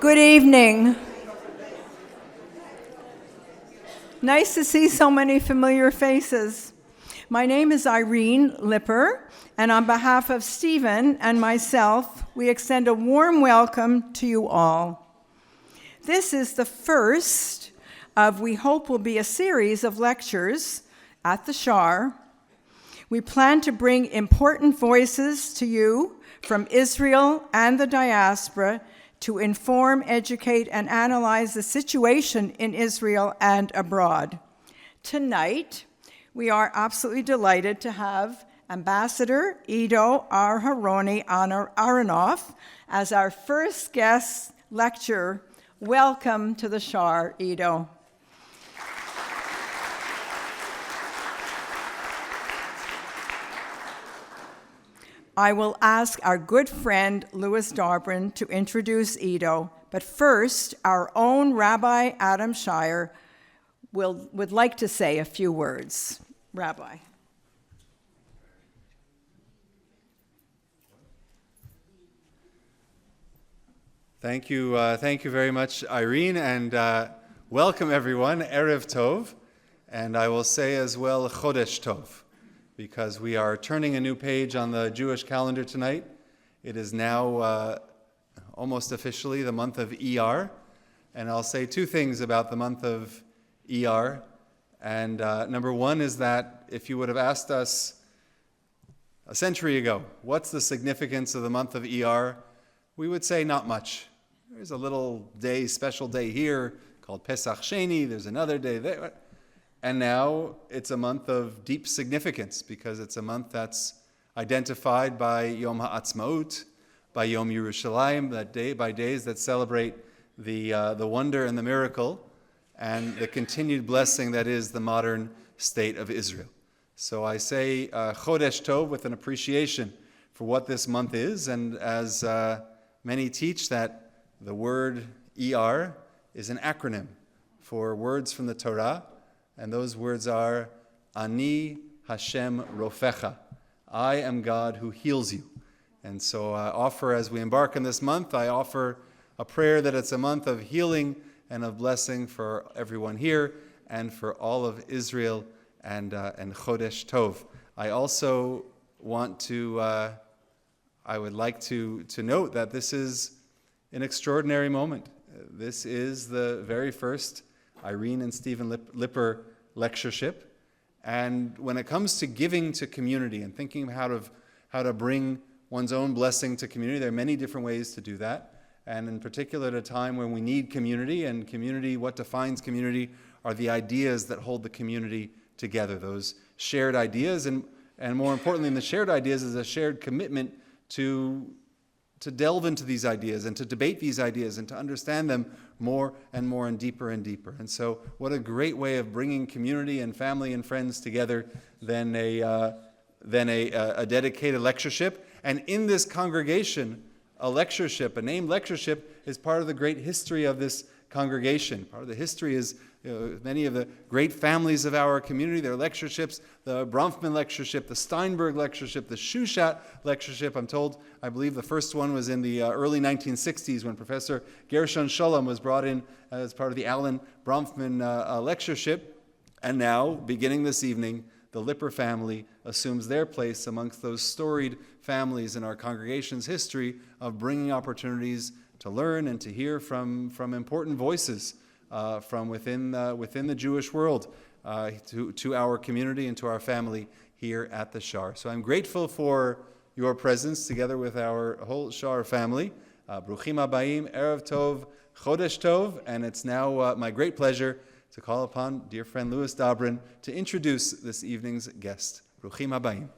Good evening. Nice to see so many familiar faces. My name is Irene Lipper, and on behalf of Stephen and myself, we extend a warm welcome to you all. This is the first of, we hope, will be a series of lectures at the Shar. We plan to bring important voices to you from Israel and the diaspora to inform, educate, and analyze the situation in Israel and abroad. Tonight, we are absolutely delighted to have Ambassador Ido Aharoni Aronoff as our first guest lecturer. Welcome to the Shar, Ido. I will ask our good friend Louis Dobrin to introduce Ido, but first, our own Rabbi Adam Shire would like to say a few words. Rabbi. Thank you very much, Irene, and welcome everyone. Erev Tov, and I will say as well Chodesh Tov, because we are turning a new page on the Jewish calendar tonight. It is now almost officially the month of ER, and I'll say two things about the month of ER. And number one is that if you would have asked us a century ago, what's the significance of the month of ER, we would say not much. There's a little day, special day here called Pesach Sheni, there's another day there. And now it's a month of deep significance because it's a month that's identified by Yom HaAtzmaut, by Yom Yerushalayim, that day, by days that celebrate the wonder and the miracle and the continued blessing that is the modern state of Israel. So I say Chodesh Tov with an appreciation for what this month is, and as many teach that the word ER is an acronym for words from the Torah, and those words are Ani Hashem Rofecha. I am God who heals you. And so I offer, as we embark on this month, I offer a prayer that it's a month of healing and of blessing for everyone here and for all of Israel and Chodesh Tov. I also want to, I would like to note that this is an extraordinary moment. This is the very first Irene and Stephen Lipper lectureship. And when it comes to giving to community and thinking of how to bring one's own blessing to community, there are many different ways to do that. And in particular, at a time when we need community, and community, what defines community are the ideas that hold the community together, those shared ideas. And more importantly, in the shared ideas is a shared commitment to delve into these ideas and to debate these ideas and to understand them more and more and deeper and deeper. And so what a great way of bringing community and family and friends together than a dedicated lectureship. And in this congregation, a lectureship, a named lectureship, is part of the great history of this congregation. Part of the history is many of the great families of our community, their lectureships, the Bronfman lectureship, the Steinberg lectureship, the Shushat lectureship. I believe the first one was in the early 1960s when Professor Gershon Sholem was brought in as part of the Alan Bronfman lectureship. And now, beginning this evening, the Lipper family assumes their place amongst those storied families in our congregation's history of bringing opportunities to learn and to hear from important voices from within the Jewish world to our community and to our family here at the Shar. So I'm grateful for your presence together with our whole Shar family. Bruchim Habayim, Erev Tov, Chodesh Tov, and it's now my great pleasure to call upon dear friend Louis Dobrin to introduce this evening's guest. Bruchim Habayim.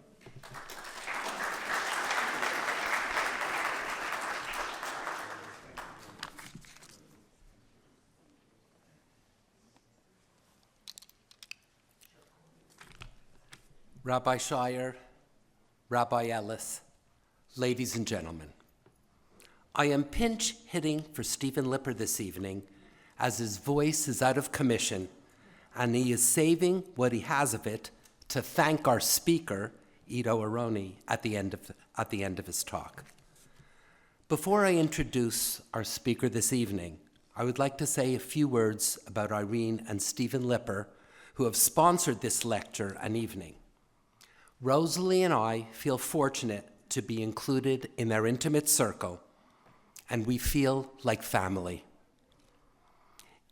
Rabbi Shire, Rabbi Ellis, ladies and gentlemen, I am pinch hitting for Stephen Lipper this evening as his voice is out of commission and he is saving what he has of it to thank our speaker, Ido Aharoni, at the end of his talk. Before I introduce our speaker this evening, I would like to say a few words about Irene and Stephen Lipper, who have sponsored this lecture and evening. Rosalie and I feel fortunate to be included in their intimate circle, and we feel like family.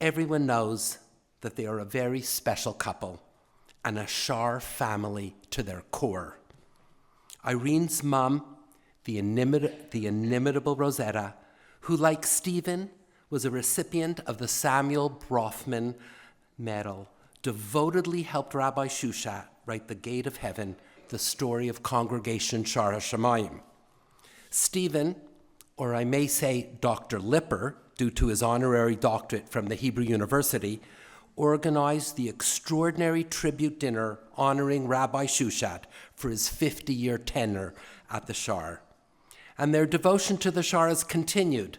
Everyone knows that they are a very special couple and a Shar family to their core. Irene's mum, the inimitable Rosetta, who, like Stephen, was a recipient of the Samuel Brofman Medal, devotedly helped Rabbi Shushat write The Gate of Heaven, the story of Congregation Shar HaShamayim. Stephen, or I may say Dr. Lipper, due to his honorary doctorate from the Hebrew University, organized the extraordinary tribute dinner honoring Rabbi Shushat for his 50-year tenure at the Shar. And their devotion to the Shar has continued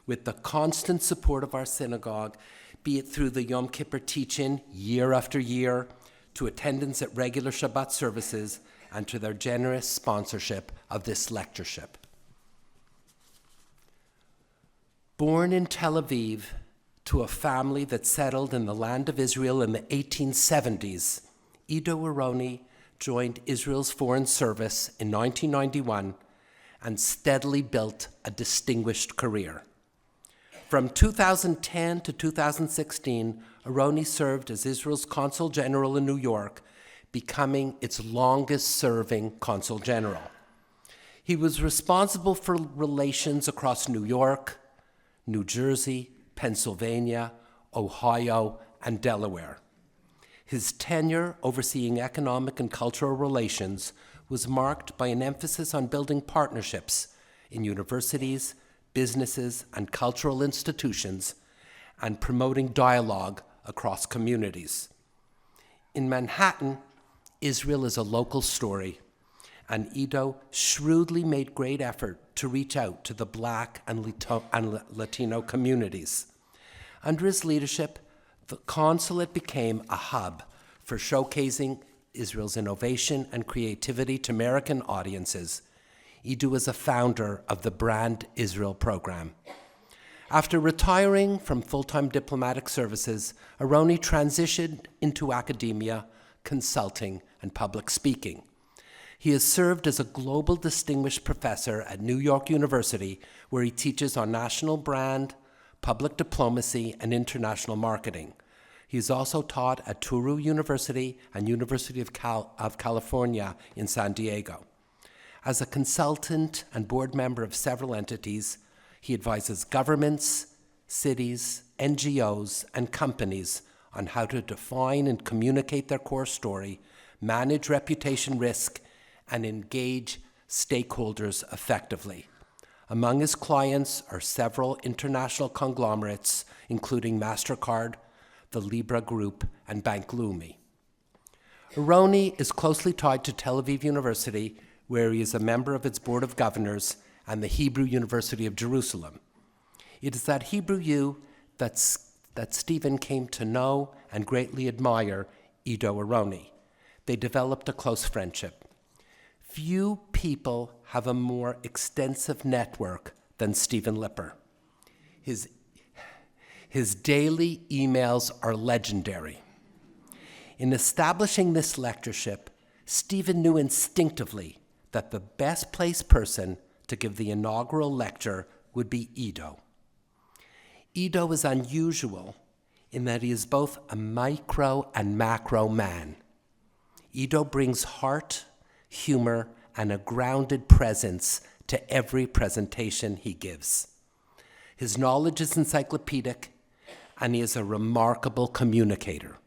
with the constant support of our synagogue, be it through the Yom Kippur teach-in year after year, to attendance at regular Shabbat services, and to their generous sponsorship of this lectureship. Born in Tel Aviv to a family that settled in the land of Israel in the 1870s, Ido Aharoni joined Israel's Foreign Service in 1991 and steadily built a distinguished career. From 2010 to 2016, Aharoni served as Israel's Consul General in New York, becoming its longest-serving Consul General. He was responsible for relations across New York, New Jersey, Pennsylvania, Ohio, and Delaware. His tenure overseeing economic and cultural relations was marked by an emphasis on building partnerships in universities, businesses, and cultural institutions, and promoting dialogue across communities. In Manhattan, Israel is a local story, and Ido shrewdly made great effort to reach out to the Black and Latino communities. Under his leadership, the consulate became a hub for showcasing Israel's innovation and creativity to American audiences. Ido is a founder of the Brand Israel program. After retiring from full-time diplomatic services, Aharoni transitioned into academia, consulting, and public speaking. He has served as a global distinguished professor at New York University, where he teaches on national brand, public diplomacy, and international marketing. He has also taught at Touro University and University of California in San Diego. As a consultant and board member of several entities, he advises governments, cities, NGOs, and companies on how to define and communicate their core story, manage reputation risk, and engage stakeholders effectively. Among his clients are several international conglomerates, including MasterCard, the Libra Group, and Bank Leumi. Aharoni is closely tied to Tel Aviv University, where he is a member of its Board of Governors, and the Hebrew University of Jerusalem. It is at Hebrew U that Stephen came to know and greatly admire Ido Aharoni. They developed a close friendship. Few people have a more extensive network than Stephen Lipper. His daily emails are legendary. In establishing this lectureship, Stephen knew instinctively that the best placed person to give the inaugural lecture would be Ido. Ido is unusual in that he is both a micro and macro man. Ido brings heart, humor, and a grounded presence to every presentation he gives. His knowledge is encyclopedic, and he is a remarkable communicator.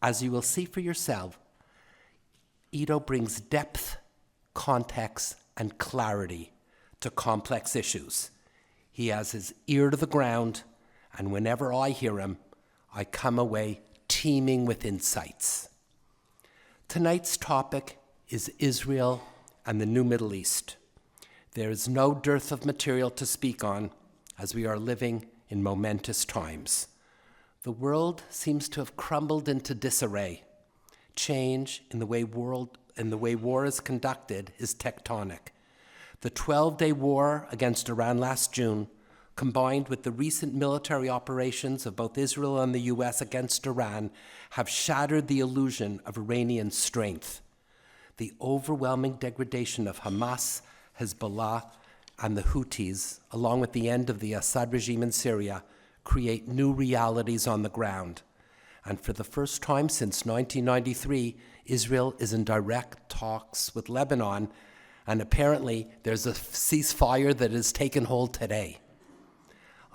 As you will see for yourself, Ido brings depth, context, and clarity to complex issues. He has his ear to the ground, and whenever I hear him, I come away teeming with insights. Tonight's topic is Israel and the New Middle East. There is no dearth of material to speak on, as we are living in momentous times. The world seems to have crumbled into disarray. Change in the way war is conducted is tectonic. The 12-day war against Iran last June, combined with the recent military operations of both Israel and the US against Iran, have shattered the illusion of Iranian strength. The overwhelming degradation of Hamas, Hezbollah, and the Houthis, along with the end of the Assad regime in Syria, create new realities on the ground. And for the first time since 1993, Israel is in direct talks with Lebanon, and apparently there's a ceasefire that has taken hold today.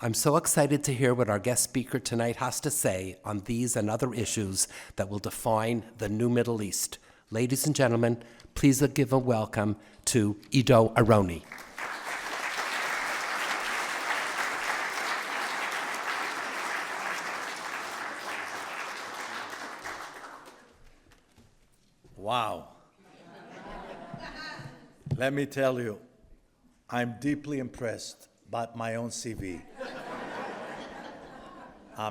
I'm so excited to hear what our guest speaker tonight has to say on these and other issues that will define the new Middle East. Ladies and gentlemen, please give a welcome to Ido Aharoni. Wow. Let me tell you, I'm deeply impressed by my own CV.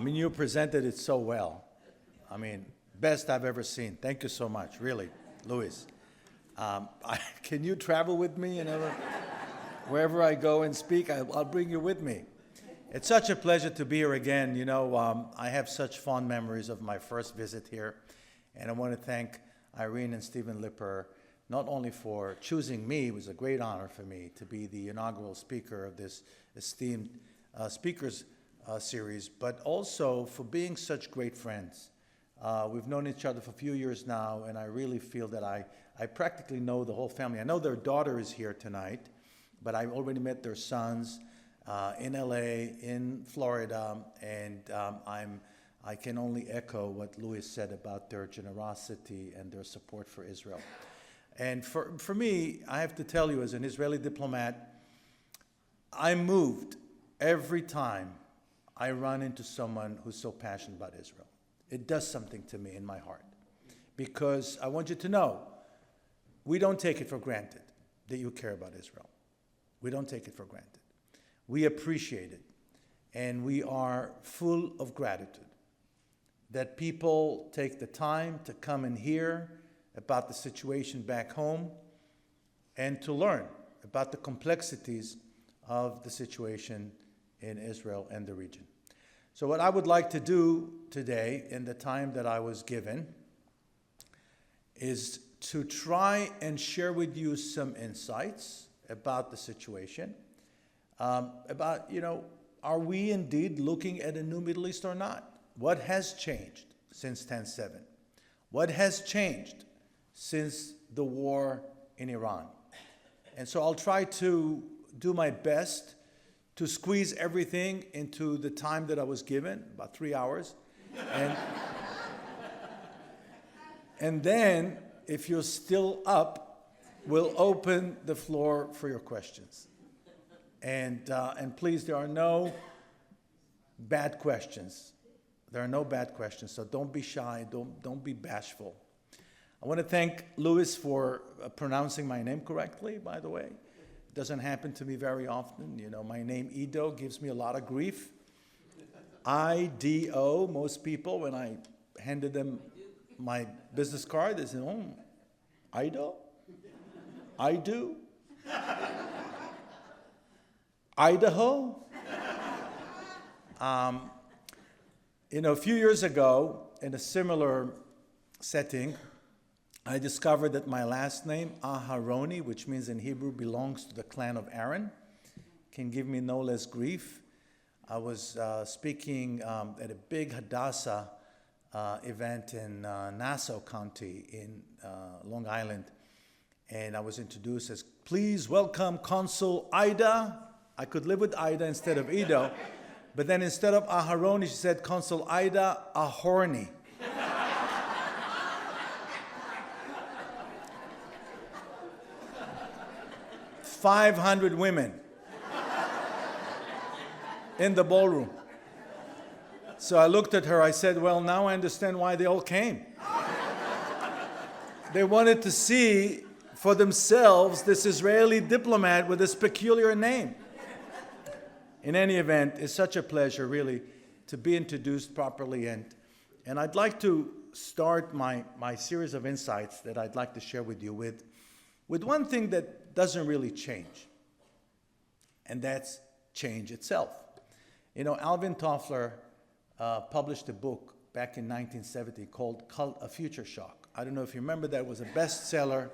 You presented it so well. Best I've ever seen. Thank you so much, really, Louis. Can you travel with me? Wherever I go and speak, I'll bring you with me. It's such a pleasure to be here again. I have such fond memories of my first visit here, and I want to thank Irene and Stephen Lipper, not only for choosing me. It was a great honor for me to be the inaugural speaker of this esteemed speakers series, but also for being such great friends. We've known each other for a few years now, and I really feel that I practically know the whole family. I know their daughter is here tonight, but I've already met their sons in LA, in Florida, and I can only echo what Louis said about their generosity and their support for Israel. And for me, I have to tell you, as an Israeli diplomat, I'm moved every time I run into someone who's so passionate about Israel. It does something to me in my heart. Because I want you to know, we don't take it for granted that you care about Israel. We don't take it for granted. We appreciate it. And we are full of gratitude that people take the time to come and hear about the situation back home and to learn about the complexities of the situation in Israel and the region. So what I would like to do today, in the time that I was given, is to try and share with you some insights about the situation, about, are we indeed looking at a new Middle East or not? What has changed since 10/7? What has changed since the war in Iran? And so I'll try to do my best to squeeze everything into the time that I was given, about 3 hours. And then, if you're still up, we'll open the floor for your questions. And please, there are no bad questions. There are no bad questions, so don't be shy, don't be bashful. I want to thank Louis for pronouncing my name correctly, by the way. It doesn't happen to me very often. My name, Ido, gives me a lot of grief. I-D-O, most people, when I handed them my business card, they said, oh, Ido? I do? Idaho? A few years ago, in a similar setting, I discovered that my last name, Aharoni, which means in Hebrew belongs to the clan of Aaron, can give me no less grief. I was speaking at a big Hadassah event in Nassau County in Long Island, and I was introduced as, please welcome Consul Ida. I could live with Ida instead of Ido, but then instead of Aharoni, she said, Consul Ida Aharoni. 500 women in the ballroom. So I looked at her, I said, well, now I understand why they all came. They wanted to see for themselves this Israeli diplomat with this peculiar name. In any event, it's such a pleasure, really, to be introduced properly. And I'd like to start my series of insights that I'd like to share with you with with one thing that doesn't really change, and that's change itself. You know, Alvin Toffler published a book back in 1970 called Cult of Future Shock. I don't know if you remember that. It was a bestseller.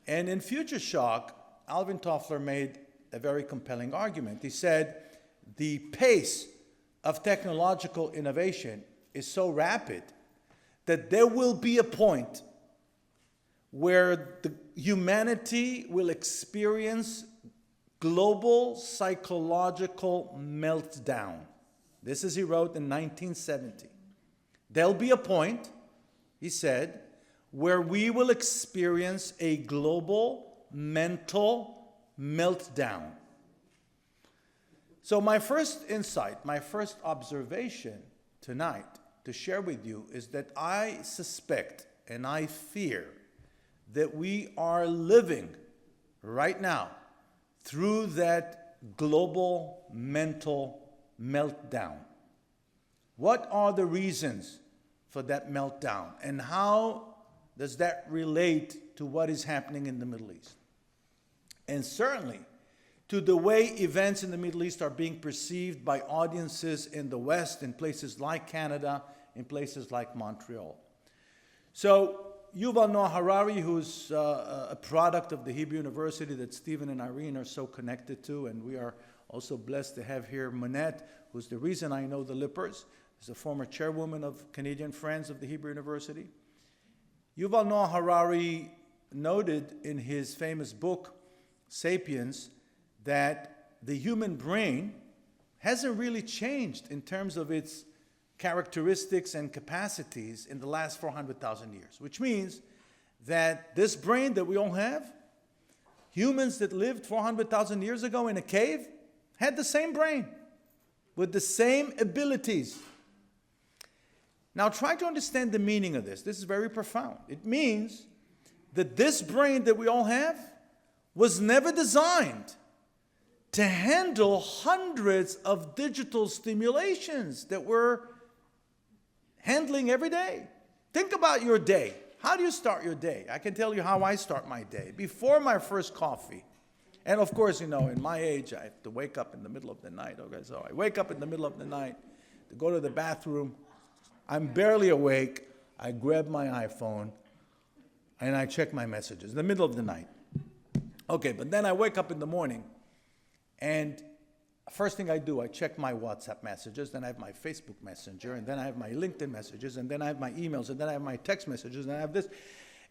And in Future Shock, Alvin Toffler made a very compelling argument. He said the pace of technological innovation is so rapid that there will be a point where the humanity will experience global psychological meltdown. This is, he wrote in 1970. There'll be a point, he said, where we will experience a global mental meltdown. So my first insight, my first observation tonight to share with you is that I suspect and I fear that we are living right now through that global mental meltdown. What are the reasons for that meltdown, and how does that relate to what is happening in the Middle East? And certainly to the way events in the Middle East are being perceived by audiences in the West, in places like Canada, in places like Montreal. So Yuval Noah Harari, who's a product of the Hebrew University that Stephen and Irene are so connected to, and we are also blessed to have here Monette, who's the reason I know the Lippers. She's a former chairwoman of Canadian Friends of the Hebrew University. Yuval Noah Harari noted in his famous book, Sapiens, that the human brain hasn't really changed in terms of its characteristics and capacities in the last 400,000 years, which means that this brain that we all have, humans that lived 400,000 years ago in a cave had the same brain with the same abilities. Now try to understand the meaning of this. This is very profound. It means that this brain that we all have was never designed to handle hundreds of digital stimulations that we're handling every day. Think about your day. How do you start your day? I can tell you how I start my day. Before my first coffee, and of course, you know, in my age, I have to wake up in the middle of the night. Okay, so I wake up in the middle of the night to go to the bathroom. I'm barely awake. I grab my iPhone and I check my messages in the middle of the night. Okay, but then I wake up in the morning and first thing I do, I check my WhatsApp messages, then I have my Facebook Messenger, and then I have my LinkedIn messages, and then I have my emails, and then I have my text messages, and I have this.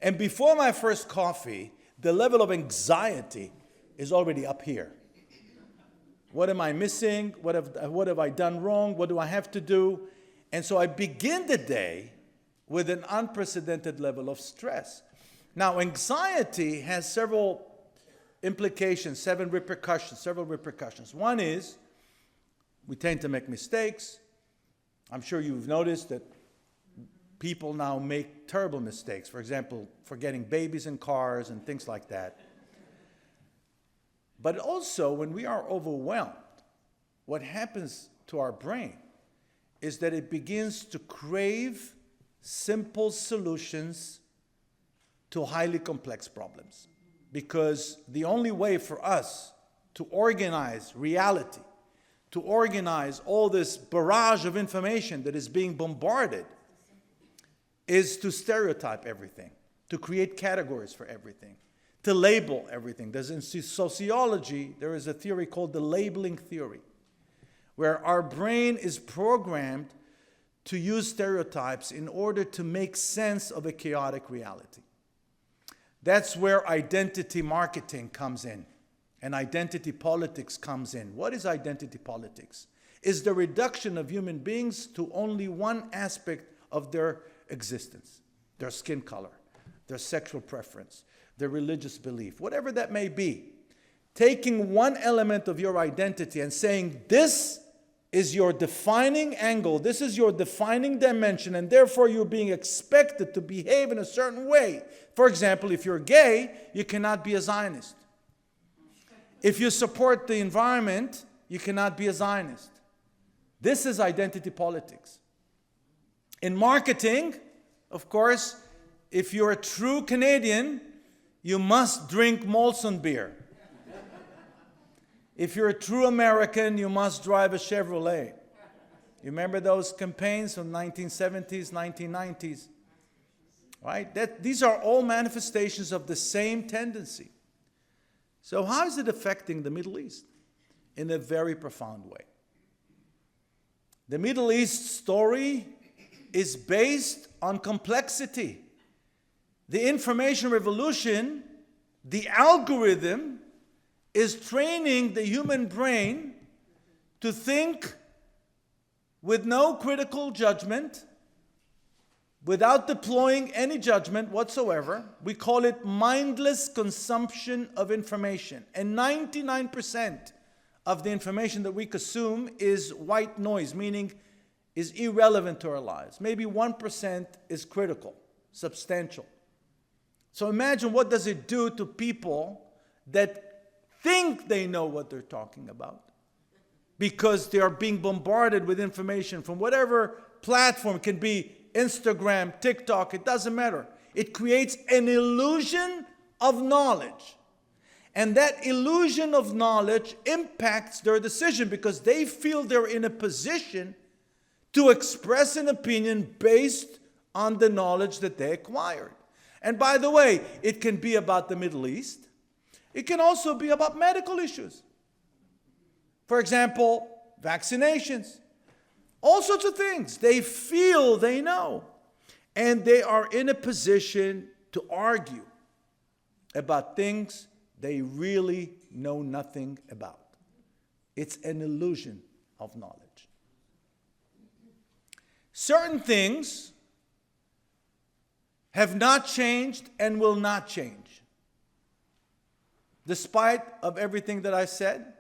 And before my first coffee, the level of anxiety is already up here. What am I missing? What have I done wrong? What do I have to do? And so I begin the day with an unprecedented level of stress. Now, anxiety has several implications, several repercussions. One is we tend to make mistakes. I'm sure you've noticed that people now make terrible mistakes. For example, forgetting babies in cars and things like that. But also, when we are overwhelmed, what happens to our brain is that it begins to crave simple solutions to highly complex problems. Because the only way for us to organize reality, to organize all this barrage of information that is being bombarded, is to stereotype everything, to create categories for everything, to label everything. There's in sociology, there is a theory called the labeling theory, where our brain is programmed to use stereotypes in order to make sense of a chaotic reality. That's where identity marketing comes in, and identity politics comes in. What is identity politics? It's the reduction of human beings to only one aspect of their existence: their skin color, their sexual preference, their religious belief, whatever that may be. Taking one element of your identity and saying, this is your defining angle, this is your defining dimension, and therefore you're being expected to behave in a certain way. For example, if you're gay, you cannot be a Zionist. If you support the environment, you cannot be a Zionist. This is identity politics. In marketing, of course, if you're a true Canadian, you must drink Molson beer. If you're a true American, you must drive a Chevrolet. You remember those campaigns from 1970s, 1990s? Right? These are all manifestations of the same tendency. So how is it affecting the Middle East? In a very profound way. The Middle East story is based on complexity. The information revolution, the algorithm, is training the human brain to think with no critical judgment, without deploying any judgment whatsoever. We call it mindless consumption of information. And 99% of the information that we consume is white noise, meaning is irrelevant to our lives. Maybe 1% is critical, substantial. So imagine what does it do to people that think they know what they're talking about because they are being bombarded with information from whatever platform. It can be Instagram, TikTok, it doesn't matter. It creates an illusion of knowledge. And that illusion of knowledge impacts their decision because they feel they're in a position to express an opinion based on the knowledge that they acquired. And by the way, it can be about the Middle East. It can also be about medical issues. For example, vaccinations. All sorts of things. They feel they know. And they are in a position to argue about things they really know nothing about. It's an illusion of knowledge. Certain things have not changed and will not change. Despite of everything that I said,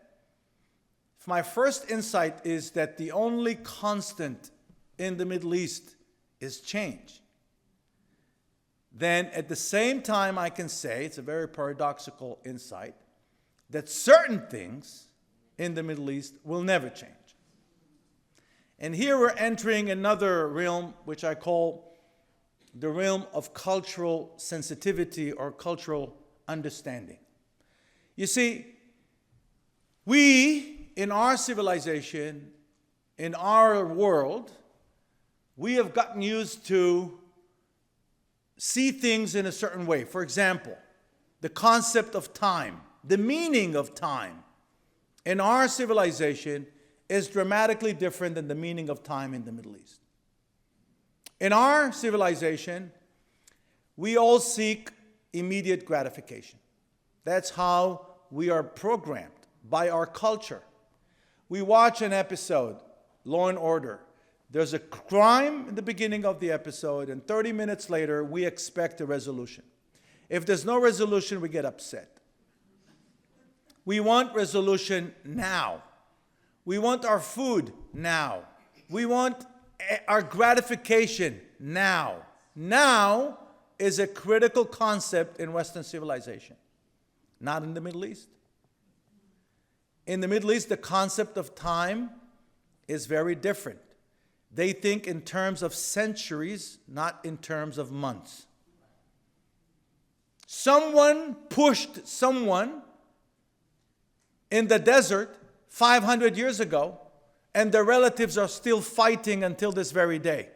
my first insight is that the only constant in the Middle East is change. Then at the same time I can say, it's a very paradoxical insight, that certain things in the Middle East will never change. And here we're entering another realm which I call the realm of cultural sensitivity or cultural understanding. You see, we, in our civilization, in our world, we have gotten used to see things in a certain way. For example, the concept of time, the meaning of time in our civilization is dramatically different than the meaning of time in the Middle East. In our civilization, we all seek immediate gratification. That's how we are programmed by our culture. We watch an episode, Law and Order. There's a crime in the beginning of the episode, and 30 minutes later, we expect a resolution. If there's no resolution, we get upset. We want resolution now. We want our food now. We want our gratification now. Now is a critical concept in Western civilization, not in the Middle East. In the Middle East, the concept of time is very different. They think in terms of centuries, not in terms of months. Someone pushed someone in the desert 500 years ago, and their relatives are still fighting until this very day.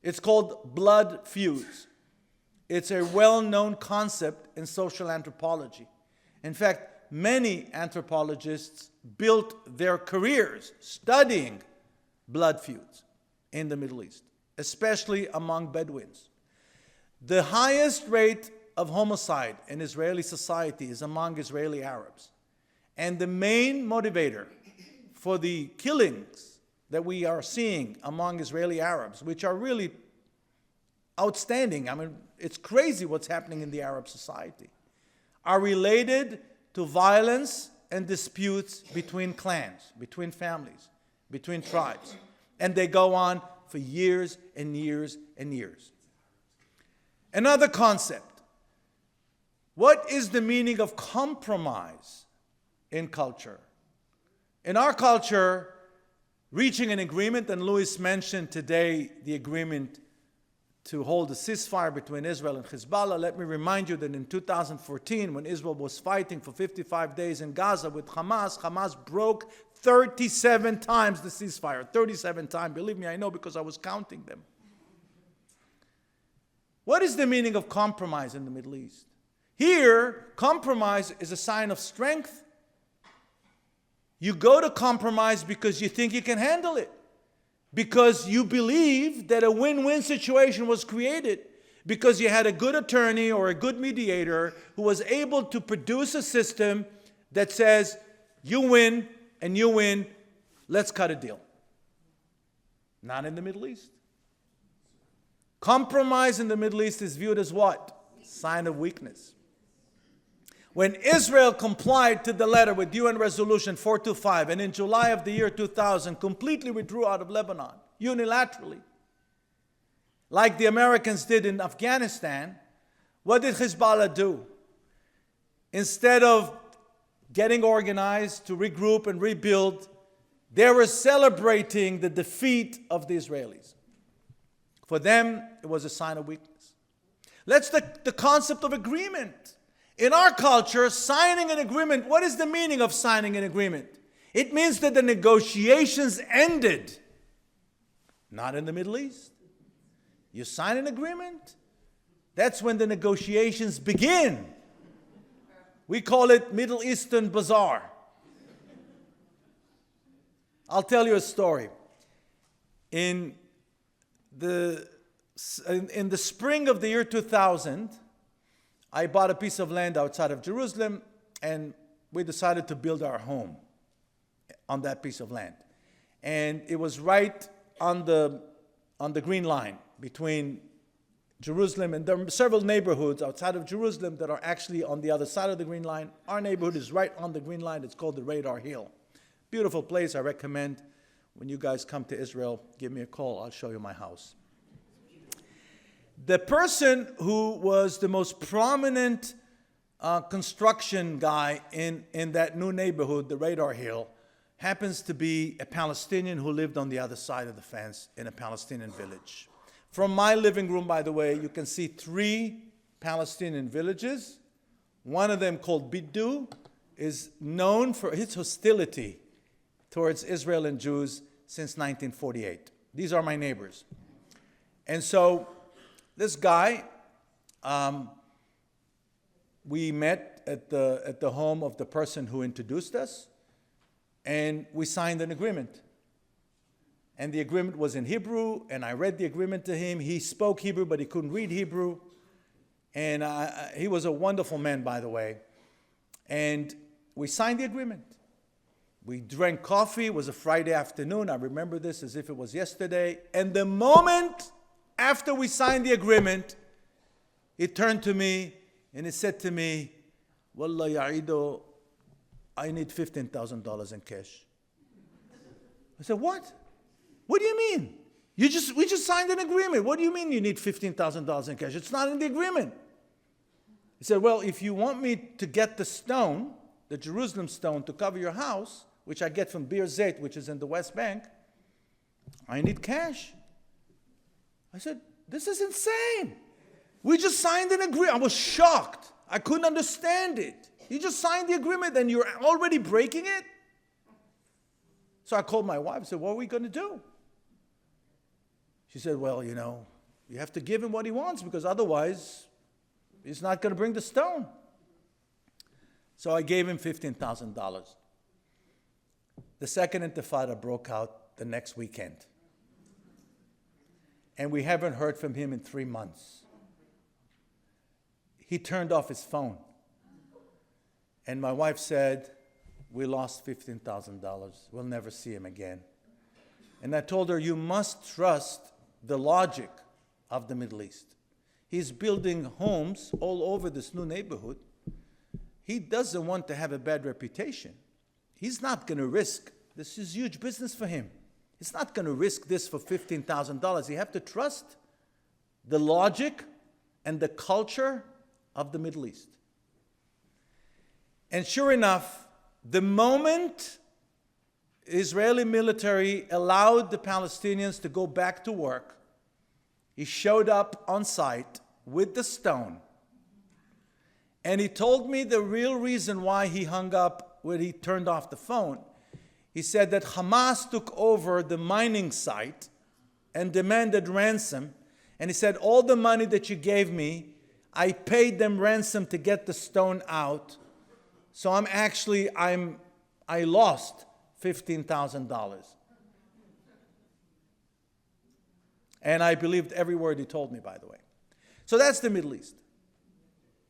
It's called blood feuds. It's a well-known concept in social anthropology. In fact, many anthropologists built their careers studying blood feuds in the Middle East, especially among Bedouins. The highest rate of homicide in Israeli society is among Israeli Arabs. And the main motivator for the killings that we are seeing among Israeli Arabs, which are really outstanding, I mean, it's crazy what's happening in the Arab society, are related to violence and disputes between clans, between families, between tribes. And they go on for years and years and years. Another concept. What is the meaning of compromise in culture? In our culture, reaching an agreement, and Louis mentioned today the agreement to hold a ceasefire between Israel and Hezbollah. Let me remind you that in 2014, when Israel was fighting for 55 days in Gaza with Hamas, Hamas broke 37 times the ceasefire. 37 times. Believe me, I know because I was counting them. What is the meaning of compromise in the Middle East? Here, compromise is a sign of strength. You go to compromise because you think you can handle it. Because you believe that a win-win situation was created. Because you had a good attorney or a good mediator who was able to produce a system that says, you win and you win, let's cut a deal. Not in the Middle East. Compromise in the Middle East is viewed as what? Sign of weakness. When Israel complied to the letter with UN Resolution 425 and in July of the year 2000 completely withdrew out of Lebanon, unilaterally, like the Americans did in Afghanistan, what did Hezbollah do? Instead of getting organized to regroup and rebuild, they were celebrating the defeat of the Israelis. For them, it was a sign of weakness. Let's take the concept of agreement. In our culture, signing an agreement, what is the meaning of signing an agreement? It means that the negotiations ended. Not in the Middle East. You sign an agreement, that's when the negotiations begin. We call it Middle Eastern Bazaar. I'll tell you a story. In the spring of the year 2000, I bought a piece of land outside of Jerusalem, and we decided to build our home on that piece of land. And it was right on the green line between Jerusalem, and there are several neighborhoods outside of Jerusalem that are actually on the other side of the green line. Our neighborhood is right on the green line. It's called the Radar Hill. Beautiful place. I recommend when you guys come to Israel, give me a call. I'll show you my house. The person who was the most prominent construction guy in that new neighborhood, the Radar Hill, happens to be a Palestinian who lived on the other side of the fence in a Palestinian village. From my living room, by the way, you can see 3 Palestinian villages. One of them, called Biddu, is known for its hostility towards Israel and Jews since 1948. These are my neighbors. And so this guy, we met at the home of the person who introduced us, and we signed an agreement. And the agreement was in Hebrew, and I read the agreement to him. He spoke Hebrew, but he couldn't read Hebrew. And he was a wonderful man, by the way. And we signed the agreement. We drank coffee. It was a Friday afternoon. I remember this as if it was yesterday. And the moment after we signed the agreement, he turned to me and he said to me, Wallah, Ya'ido, I need $15,000 in cash. I said, what? What do you mean? We just signed an agreement. What do you mean you need $15,000 in cash? It's not in the agreement. He said, well, if you want me to get the stone, the Jerusalem stone, to cover your house, which I get from Bir Zayt, which is in the West Bank, I need cash. I said, this is insane. We just signed an agreement. I was shocked. I couldn't understand it. You just signed the agreement and you're already breaking it? So I called my wife and said, what are we going to do? She said, well, you have to give him what he wants because otherwise he's not going to bring the stone. So I gave him $15,000. The second intifada broke out the next weekend. And we haven't heard from him in 3 months. He turned off his phone. And my wife said, we lost $15,000. We'll never see him again. And I told her, you must trust the logic of the Middle East. He's building homes all over this new neighborhood. He doesn't want to have a bad reputation. He's not going to risk. This is huge business for him. He's not going to risk this for $15,000. You have to trust the logic and the culture of the Middle East. And sure enough, the moment Israeli military allowed the Palestinians to go back to work, He showed up on site with the stone. And he told me the real reason why he hung up when he turned off the phone. He said that Hamas took over the mining site and demanded ransom. And he said, all the money that you gave me, I paid them ransom to get the stone out. So I lost $15,000. And I believed every word he told me, by the way. So that's the Middle East.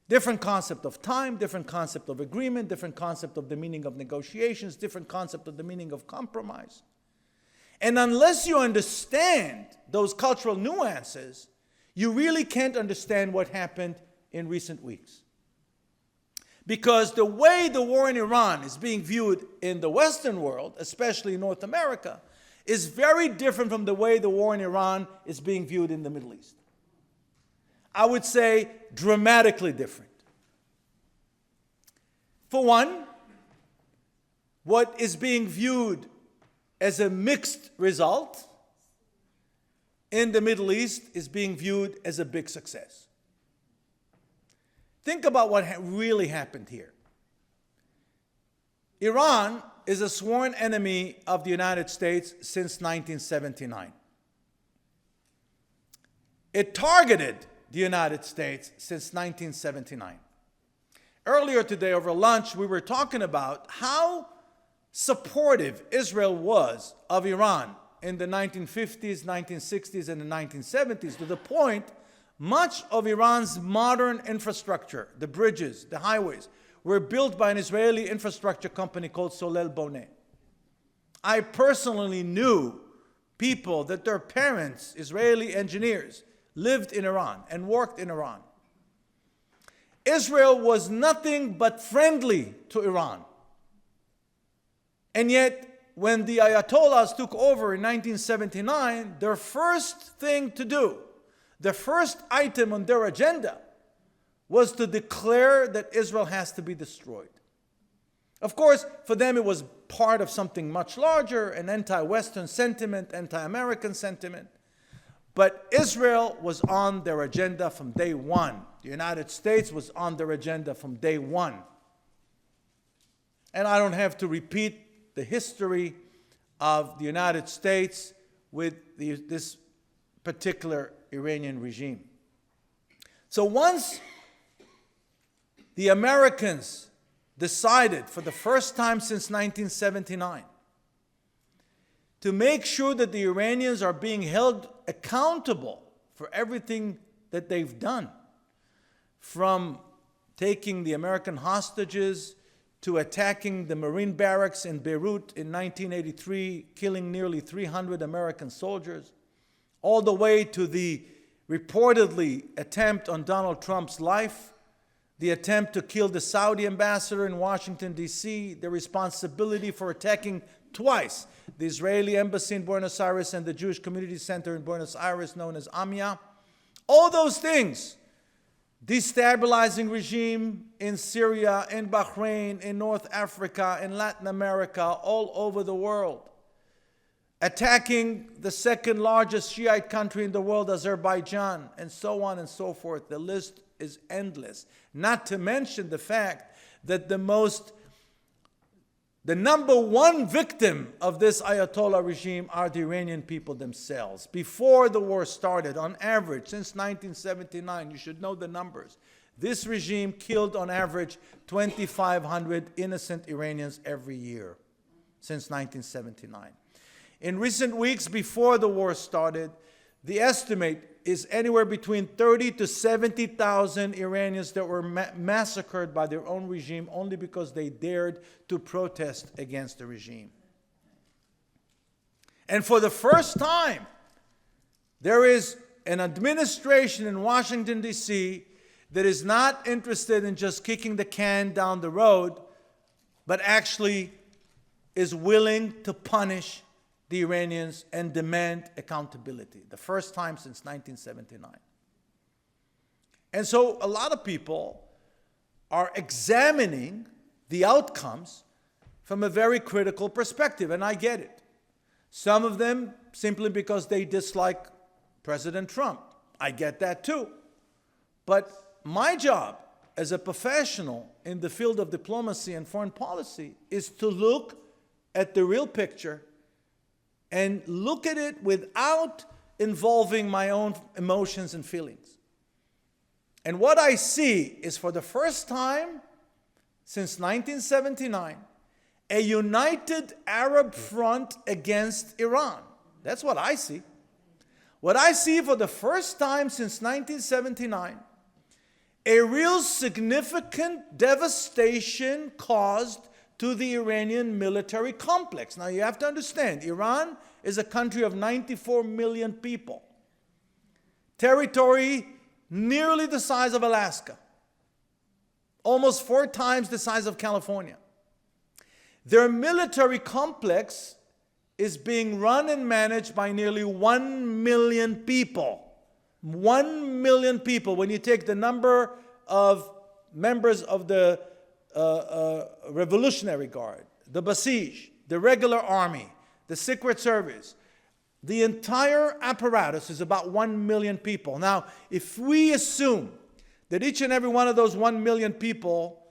Different concept of time, different concept of agreement, different concept of the meaning of negotiations, different concept of the meaning of compromise. And unless you understand those cultural nuances, you really can't understand what happened in recent weeks. Because the way the war in Iran is being viewed in the Western world, especially in North America, is very different from the way the war in Iran is being viewed in the Middle East. I would say dramatically different. For one, what is being viewed as a mixed result in the Middle East is being viewed as a big success. Think about what really happened here. Iran is a sworn enemy of the United States since 1979. It targeted the United States since 1979. Earlier today over lunch, we were talking about how supportive Israel was of Iran in the 1950s, 1960s, and the 1970s, to the point much of Iran's modern infrastructure, the bridges, the highways, were built by an Israeli infrastructure company called Solel Boneh. I personally knew people that their parents, Israeli engineers, lived in Iran and worked in Iran. Israel was nothing but friendly to Iran. And yet, when the Ayatollahs took over in 1979, their first thing to do, the first item on their agenda, was to declare that Israel has to be destroyed. Of course, for them it was part of something much larger, an anti-Western sentiment, anti-American sentiment. But Israel was on their agenda from day one. The United States was on their agenda from day one. And I don't have to repeat the history of the United States with this particular Iranian regime. So once the Americans decided for the first time since 1979 to make sure that the Iranians are being held accountable for everything that they've done, from taking the American hostages to attacking the Marine barracks in Beirut in 1983, killing nearly 300 American soldiers, all the way to the reportedly attempt on Donald Trump's life, the attempt to kill the Saudi ambassador in Washington, D.C., the responsibility for attacking twice the Israeli embassy in Buenos Aires and the Jewish Community Center in Buenos Aires known as AMIA. All those things, destabilizing regime in Syria, in Bahrain, in North Africa, in Latin America, all over the world. Attacking the second largest Shiite country in the world, Azerbaijan, and so on and so forth. The list is endless. Not to mention the fact that the number one victim of this Ayatollah regime are the Iranian people themselves. Before the war started, on average, since 1979, you should know the numbers, this regime killed on average 2,500 innocent Iranians every year since 1979. In recent weeks before the war started, the estimate is anywhere between 30 to 70,000 Iranians that were massacred by their own regime only because they dared to protest against the regime. And for the first time, there is an administration in Washington, D.C. that is not interested in just kicking the can down the road, but actually is willing to punish the Iranians and demand accountability. The first time since 1979. And so a lot of people are examining the outcomes from a very critical perspective, and I get it. Some of them simply because they dislike President Trump. I get that too. But my job as a professional in the field of diplomacy and foreign policy is to look at the real picture and look at it without involving my own emotions and feelings. And what I see is, for the first time since 1979, a united Arab front against Iran. That's what I see. What I see for the first time since 1979, a real significant devastation caused to the Iranian military complex. Now you have to understand, Iran is a country of 94 million people. Territory nearly the size of Alaska. Almost 4 times the size of California. Their military complex is being run and managed by nearly 1 million people. 1 million people. When you take the number of members of the Revolutionary Guard, the Basij, the regular army, the Secret Service, the entire apparatus is about 1 million people. Now, if we assume that each and every one of those 1 million people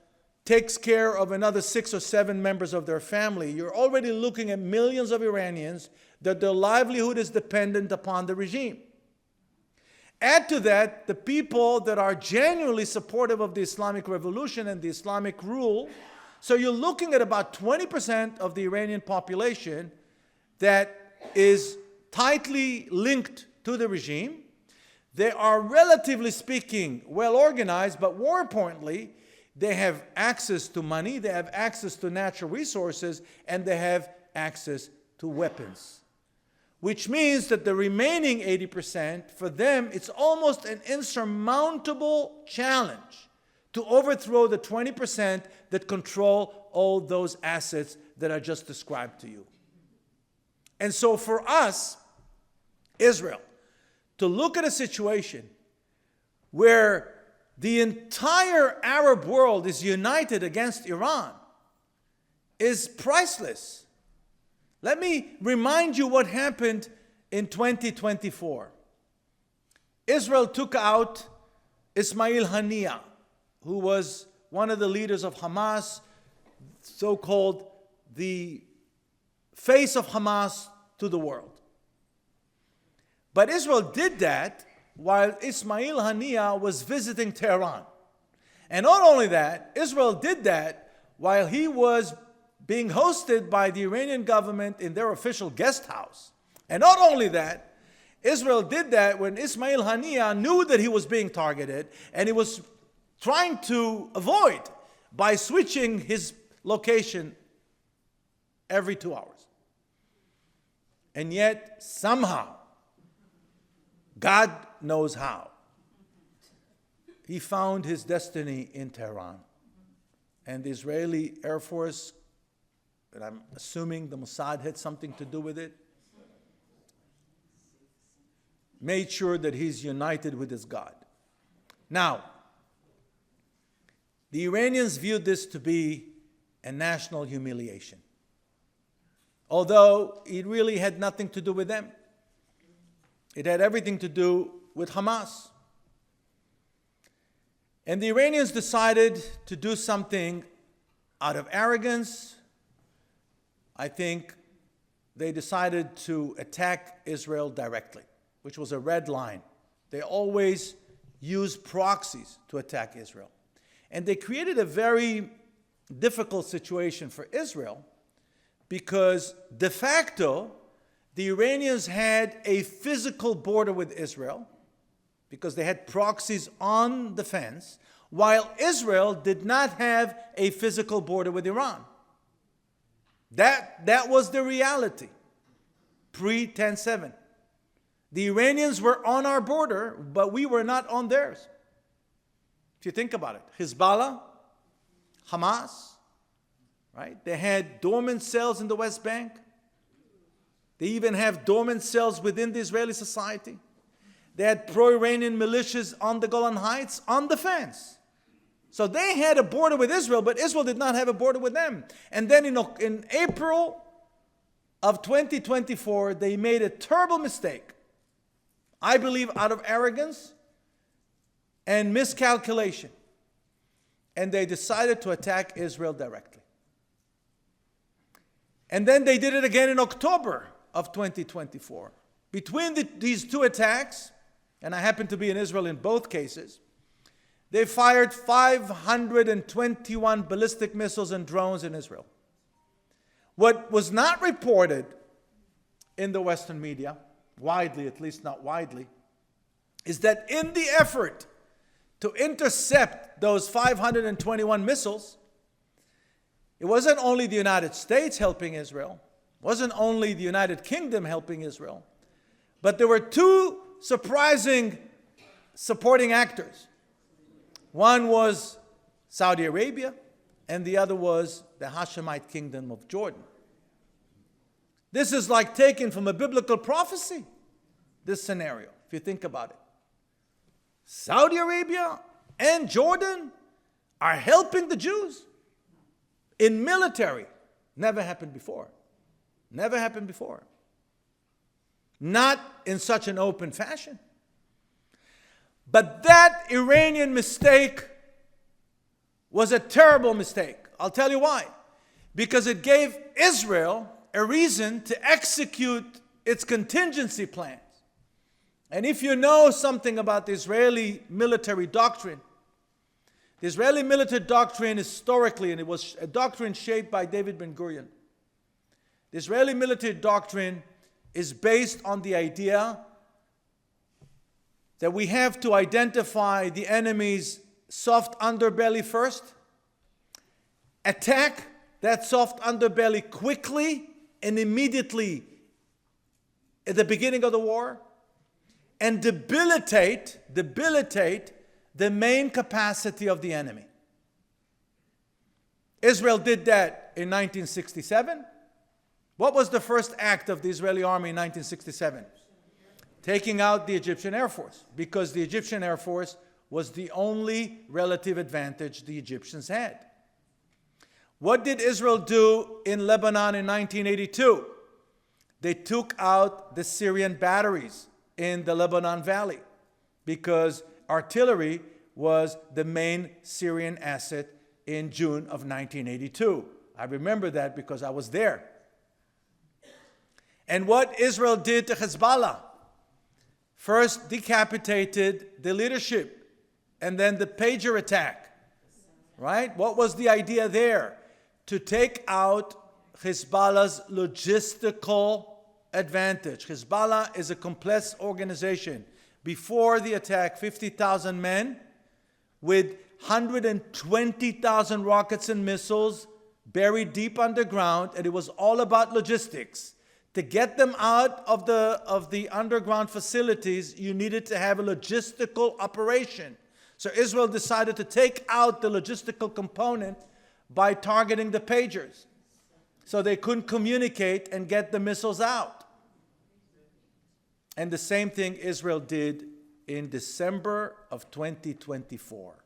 takes care of another 6 or 7 members of their family, you're already looking at millions of Iranians that their livelihood is dependent upon the regime. Add to that the people that are genuinely supportive of the Islamic Revolution and the Islamic rule. So you're looking at about 20% of the Iranian population that is tightly linked to the regime. They are, relatively speaking, well organized, but more importantly, they have access to money, they have access to natural resources, and they have access to weapons. Which means that the remaining 80%, for them, it's almost an insurmountable challenge to overthrow the 20% that control all those assets that I just described to you. And so for us, Israel, to look at a situation where the entire Arab world is united against Iran is priceless. Let me remind you what happened in 2024. Israel took out Ismail Haniyeh, who was one of the leaders of Hamas, so-called the face of Hamas to the world. But Israel did that while Ismail Haniyeh was visiting Tehran. And not only that, Israel did that while he was being hosted by the Iranian government in their official guest house. And not only that, Israel did that when Ismail Haniyeh knew that he was being targeted, and he was trying to avoid by switching his location every 2 hours. And yet, somehow, God knows how, he found his destiny in Tehran. And the Israeli Air Force, and I'm assuming the Mossad had something to do with it, made sure that he's united with his God. Now, the Iranians viewed this to be a national humiliation, although it really had nothing to do with them. It had everything to do with Hamas. And the Iranians decided to do something out of arrogance. I think they decided to attack Israel directly, which was a red line. They always use proxies to attack Israel. And they created a very difficult situation for Israel because de facto, the Iranians had a physical border with Israel because they had proxies on the fence, while Israel did not have a physical border with Iran. That was the reality pre-10/7. The Iranians were on our border, but we were not on theirs. If you think about it, Hezbollah, Hamas, right? They had dormant cells in the West Bank. They even have dormant cells within the Israeli society. They had pro-Iranian militias on the Golan Heights on the fence. So they had a border with Israel, but Israel did not have a border with them. And then in April of 2024, they made a terrible mistake. I believe out of arrogance and miscalculation. And they decided to attack Israel directly. And then they did it again in October of 2024. Between these two attacks, and I happened to be in Israel in both cases, they fired 521 ballistic missiles and drones in Israel. What was not reported in the Western media, widely, at least not widely, is that in the effort to intercept those 521 missiles, it wasn't only the United States helping Israel, wasn't only the United Kingdom helping Israel, but there were two surprising supporting actors. One was Saudi Arabia, and the other was the Hashemite Kingdom of Jordan. This is like taken from a biblical prophecy, this scenario, if you think about it. Saudi Arabia and Jordan are helping the Jews in military. Never happened before. Never happened before. Not in such an open fashion. But that Iranian mistake was a terrible mistake. I'll tell you why. Because it gave Israel a reason to execute its contingency plans. And if you know something about the Israeli military doctrine, the Israeli military doctrine historically, and it was a doctrine shaped by David Ben-Gurion, the Israeli military doctrine is based on the idea that we have to identify the enemy's soft underbelly first, attack that soft underbelly quickly and immediately at the beginning of the war, and debilitate the main capacity of the enemy. Israel did that in 1967. What was the first act of the Israeli army in 1967? Taking out the Egyptian Air Force, because the Egyptian Air Force was the only relative advantage the Egyptians had. What did Israel do in Lebanon in 1982? They took out the Syrian batteries in the Lebanon Valley because artillery was the main Syrian asset in June of 1982. I remember that because I was there. And what Israel did to Hezbollah? First decapitated the leadership, and then the pager attack, right? What was the idea there? To take out Hezbollah's logistical advantage. Hezbollah is a complex organization. Before the attack, 50,000 men with 120,000 rockets and missiles buried deep underground, and it was all about logistics. To get them out of the underground facilities, you needed to have a logistical operation. So Israel decided to take out the logistical component by targeting the pagers, so they couldn't communicate and get the missiles out. And the same thing Israel did in December of 2024.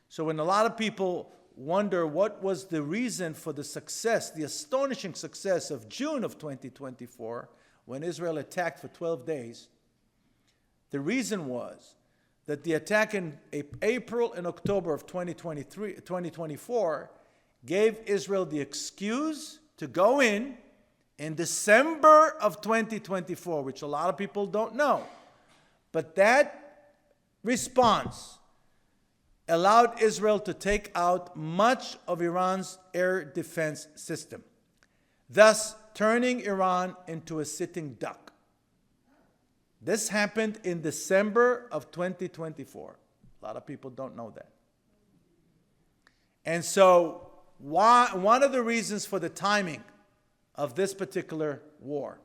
So when a lot of people wonder what was the reason for the success, the astonishing success of June of 2024, when Israel attacked for 12 days, the reason was that the attack in April and October of 2024 gave Israel the excuse to go in December of 2024, which a lot of people don't know. But that response allowed Israel to take out much of Iran's air defense system, thus turning Iran into a sitting duck. This happened in December of 2024. A lot of people don't know that. And so one of the reasons for the timing of this particular war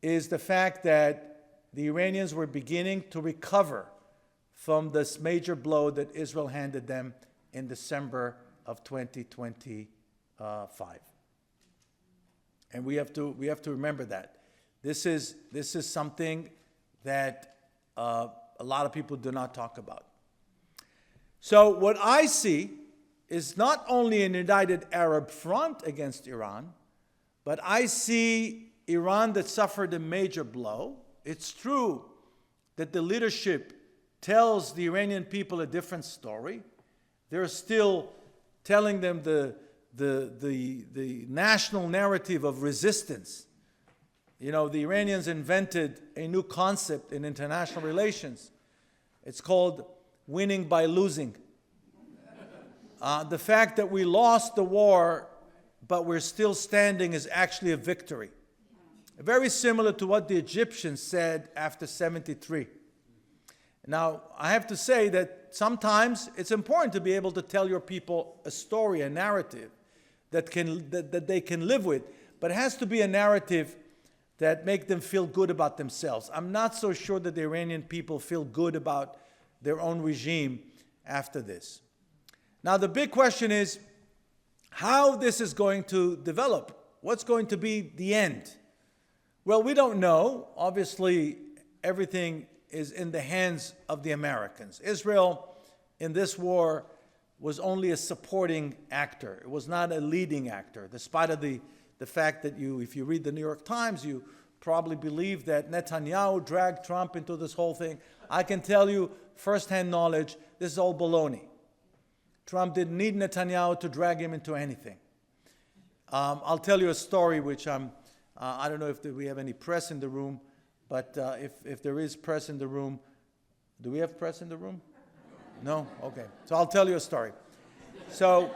is the fact that the Iranians were beginning to recover from this major blow that Israel handed them in December of 2025. And we have to remember that. This is something that a lot of people do not talk about. So what I see is not only an united Arab front against Iran, but I see Iran that suffered a major blow, it's true that the leadership tells the Iranian people a different story. They're still telling them the national narrative of resistance. You know, the Iranians invented a new concept in international relations. It's called winning by losing. The fact that we lost the war, but we're still standing, is actually a victory. Very similar to what the Egyptians said after 73. Now, I have to say that sometimes it's important to be able to tell your people a story, a narrative that they can live with, but it has to be a narrative that make them feel good about themselves. I'm not so sure that the Iranian people feel good about their own regime after this. Now, the big question is how this is going to develop. What's going to be the end? Well, we don't know. Obviously, everything is in the hands of the Americans. Israel, in this war, was only a supporting actor. It was not a leading actor, despite of the fact that if you read the New York Times, you probably believe that Netanyahu dragged Trump into this whole thing. I can tell you, firsthand knowledge, this is all baloney. Trump didn't need Netanyahu to drag him into anything. I'll tell you a story which I don't know if we have any press in the room, but if there is press in the room, do we have press in the room? No? Okay. So I'll tell you a story. So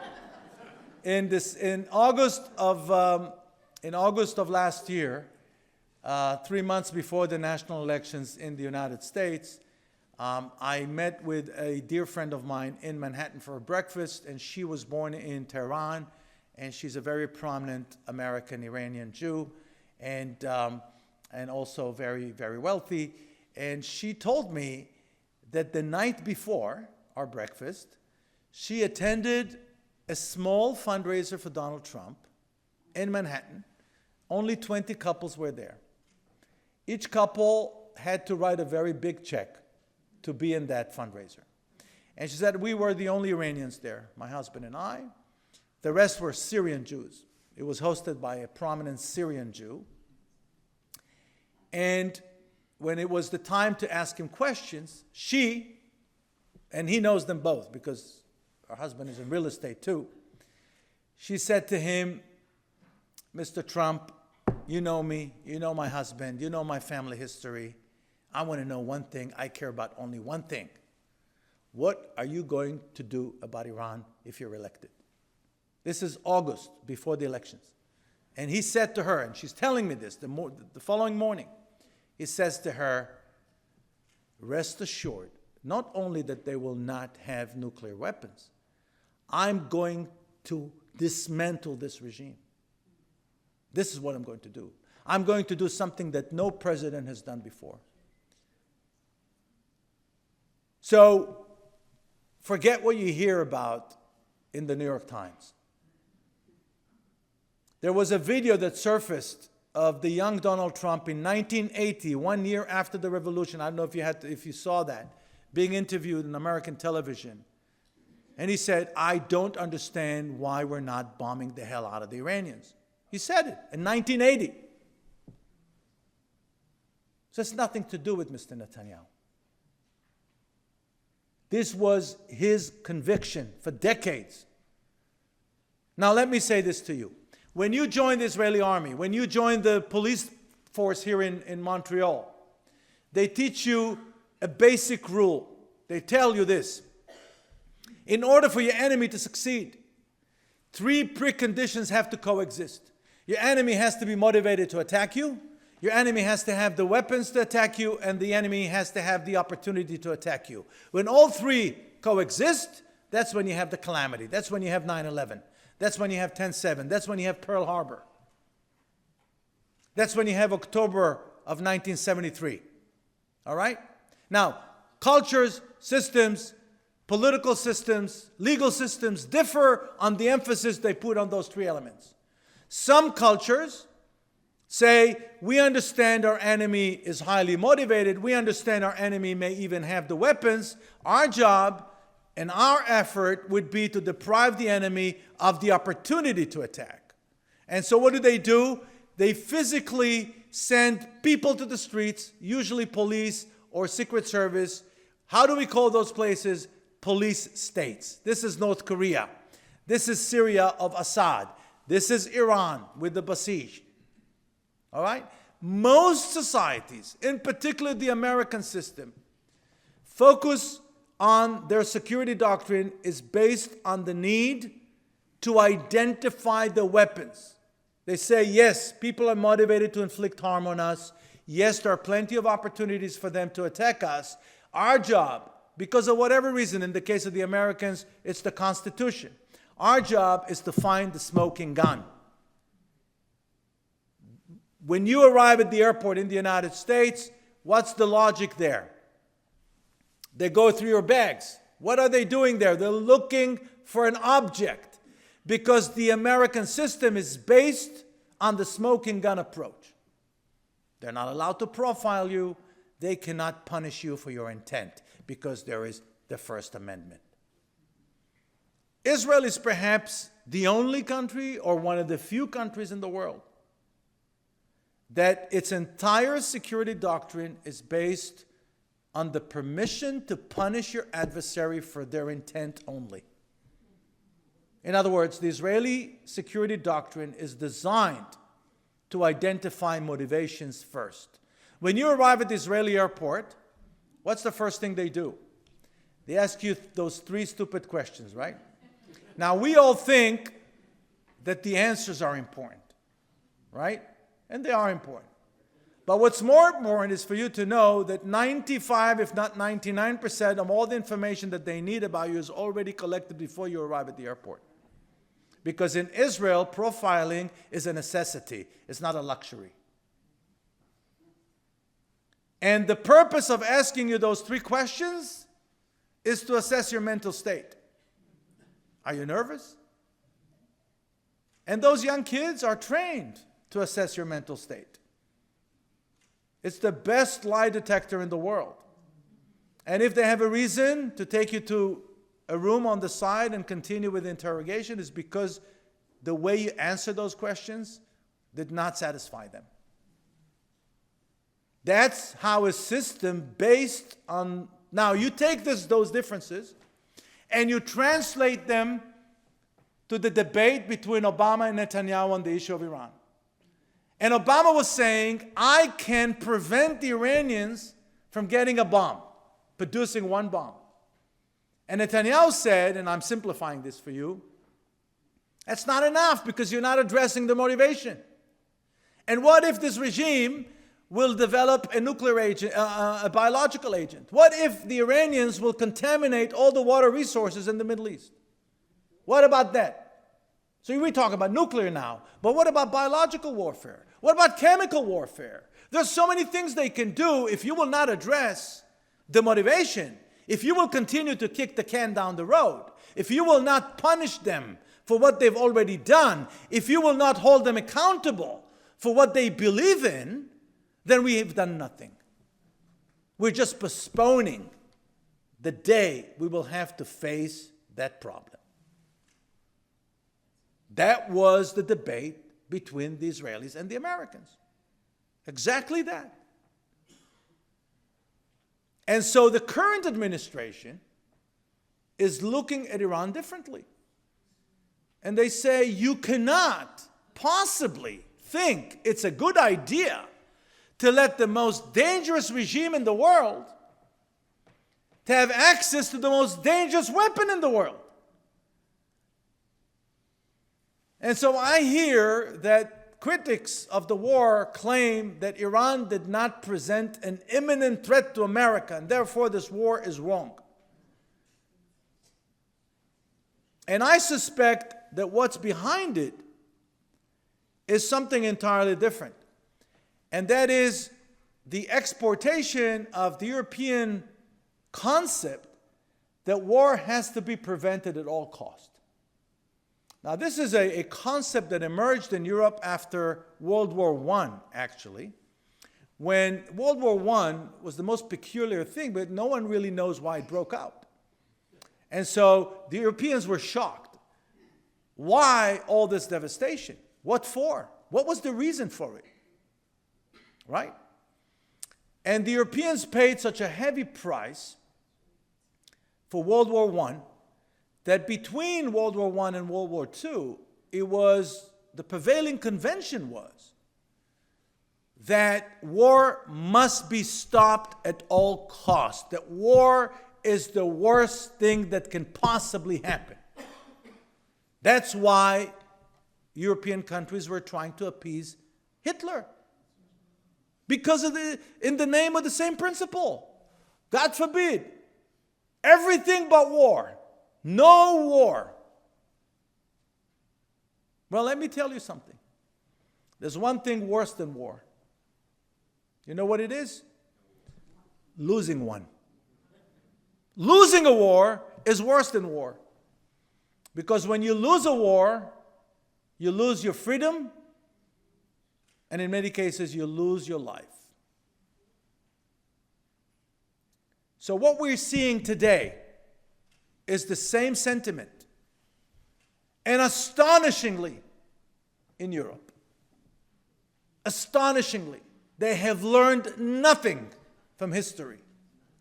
in August of last year, 3 months before the national elections in the United States, I met with a dear friend of mine in Manhattan for a breakfast, and she was born in Tehran, and she's a very prominent American Iranian Jew, and also very, very wealthy. And she told me that the night before our breakfast, she attended a small fundraiser for Donald Trump in Manhattan. Only 20 couples were there. Each couple had to write a very big check to be in that fundraiser. And she said, we were the only Iranians there, my husband and I. The rest were Syrian Jews. It was hosted by a prominent Syrian Jew. And when it was the time to ask him questions, she, and he knows them both because her husband is in real estate too, she said to him, Mr. Trump, you know me, you know my husband, you know my family history. I want to know one thing. I care about only one thing. What are you going to do about Iran if you're elected? This is August, before the elections. And he said to her, and she's telling me this the following morning, he says to her, rest assured, not only that they will not have nuclear weapons, I'm going to dismantle this regime. This is what I'm going to do. I'm going to do something that no president has done before. So, forget what you hear about in the New York Times. There was a video that surfaced of the young Donald Trump in 1980, 1 year after the revolution. I don't know if you saw that, being interviewed on American television. And he said, I don't understand why we're not bombing the hell out of the Iranians. He said it in 1980. So it's nothing to do with Mr. Netanyahu. This was his conviction for decades. Now let me say this to you. When you join the Israeli army, when you join the police force here in Montreal, they teach you a basic rule. They tell you this. In order for your enemy to succeed, 3 preconditions have to coexist. Your enemy has to be motivated to attack you. Your enemy has to have the weapons to attack you, and the enemy has to have the opportunity to attack you. When all 3 coexist, that's when you have the calamity. That's when you have 9/11. That's when you have 10/7. That's when you have Pearl Harbor. That's when you have October of 1973. All right? Now, cultures, systems, political systems, legal systems differ on the emphasis they put on those 3 elements. Some cultures say, we understand our enemy is highly motivated. We understand our enemy may even have the weapons. Our job and our effort would be to deprive the enemy of the opportunity to attack. And so what do? They physically send people to the streets, usually police or Secret Service. How do we call those places? Police states. This is North Korea. This is Syria of Assad. This is Iran with the Basij. All right? Most societies, in particular the American system, focus on their security doctrine is based on the need to identify the weapons. They say, yes, people are motivated to inflict harm on us. Yes, there are plenty of opportunities for them to attack us. Our job, because of whatever reason, in the case of the Americans, it's the Constitution. Our job is to find the smoking gun. When you arrive at the airport in the United States, what's the logic there? They go through your bags. What are they doing there? They're looking for an object because the American system is based on the smoking gun approach. They're not allowed to profile you. They cannot punish you for your intent because there is the First Amendment. Israel is perhaps the only country or one of the few countries in the world that its entire security doctrine is based on the permission to punish your adversary for their intent only. In other words, the Israeli security doctrine is designed to identify motivations first. When you arrive at the Israeli airport, what's the first thing they do? They ask you those 3 stupid questions, right? Now, we all think that the answers are important, right? And they are important. But what's more important is for you to know that 95, if not 99% of all the information that they need about you is already collected before you arrive at the airport. Because in Israel, profiling is a necessity. It's not a luxury. And the purpose of asking you those 3 questions is to assess your mental state. Are you nervous? And those young kids are trained to assess your mental state. It's the best lie detector in the world. And if they have a reason to take you to a room on the side and continue with the interrogation, it's because the way you answer those questions did not satisfy them. That's how a system based on... Now, you take those differences and you translate them to the debate between Obama and Netanyahu on the issue of Iran. And Obama was saying, I can prevent the Iranians from getting a bomb, producing one bomb. And Netanyahu said, and I'm simplifying this for you, that's not enough because you're not addressing the motivation. And what if this regime will develop a nuclear agent, a biological agent? What if the Iranians will contaminate all the water resources in the Middle East? What about that? So we talk about nuclear now, but what about biological warfare? What about chemical warfare? There's so many things they can do if you will not address the motivation, if you will continue to kick the can down the road, if you will not punish them for what they've already done, if you will not hold them accountable for what they believe in, then we have done nothing. We're just postponing the day we will have to face that problem. That was the debate between the Israelis and the Americans. Exactly that. And so the current administration is looking at Iran differently. And they say, you cannot possibly think it's a good idea to let the most dangerous regime in the world to have access to the most dangerous weapon in the world. And so I hear that critics of the war claim that Iran did not present an imminent threat to America, and therefore this war is wrong. And I suspect that what's behind it is something entirely different. And that is the exportation of the European concept that war has to be prevented at all costs. Now, this is a concept that emerged in Europe after World War I, actually. When World War I was the most peculiar thing, but no one really knows why it broke out. And so the Europeans were shocked. Why all this devastation? What for? What was the reason for it? right? And the Europeans paid such a heavy price for World War I that between World War I and World War II, the prevailing convention was that war must be stopped at all costs, that war is the worst thing that can possibly happen. That's why European countries were trying to appease Hitler. Because in the name of the same principle. God forbid. Everything but war. No war. Well, let me tell you something. There's one thing worse than war. You know what it is? Losing one. Losing a war is worse than war. Because when you lose a war, you lose your freedom, and in many cases, you lose your life. So what we're seeing today is the same sentiment, and astonishingly, in Europe. Astonishingly, they have learned nothing from history.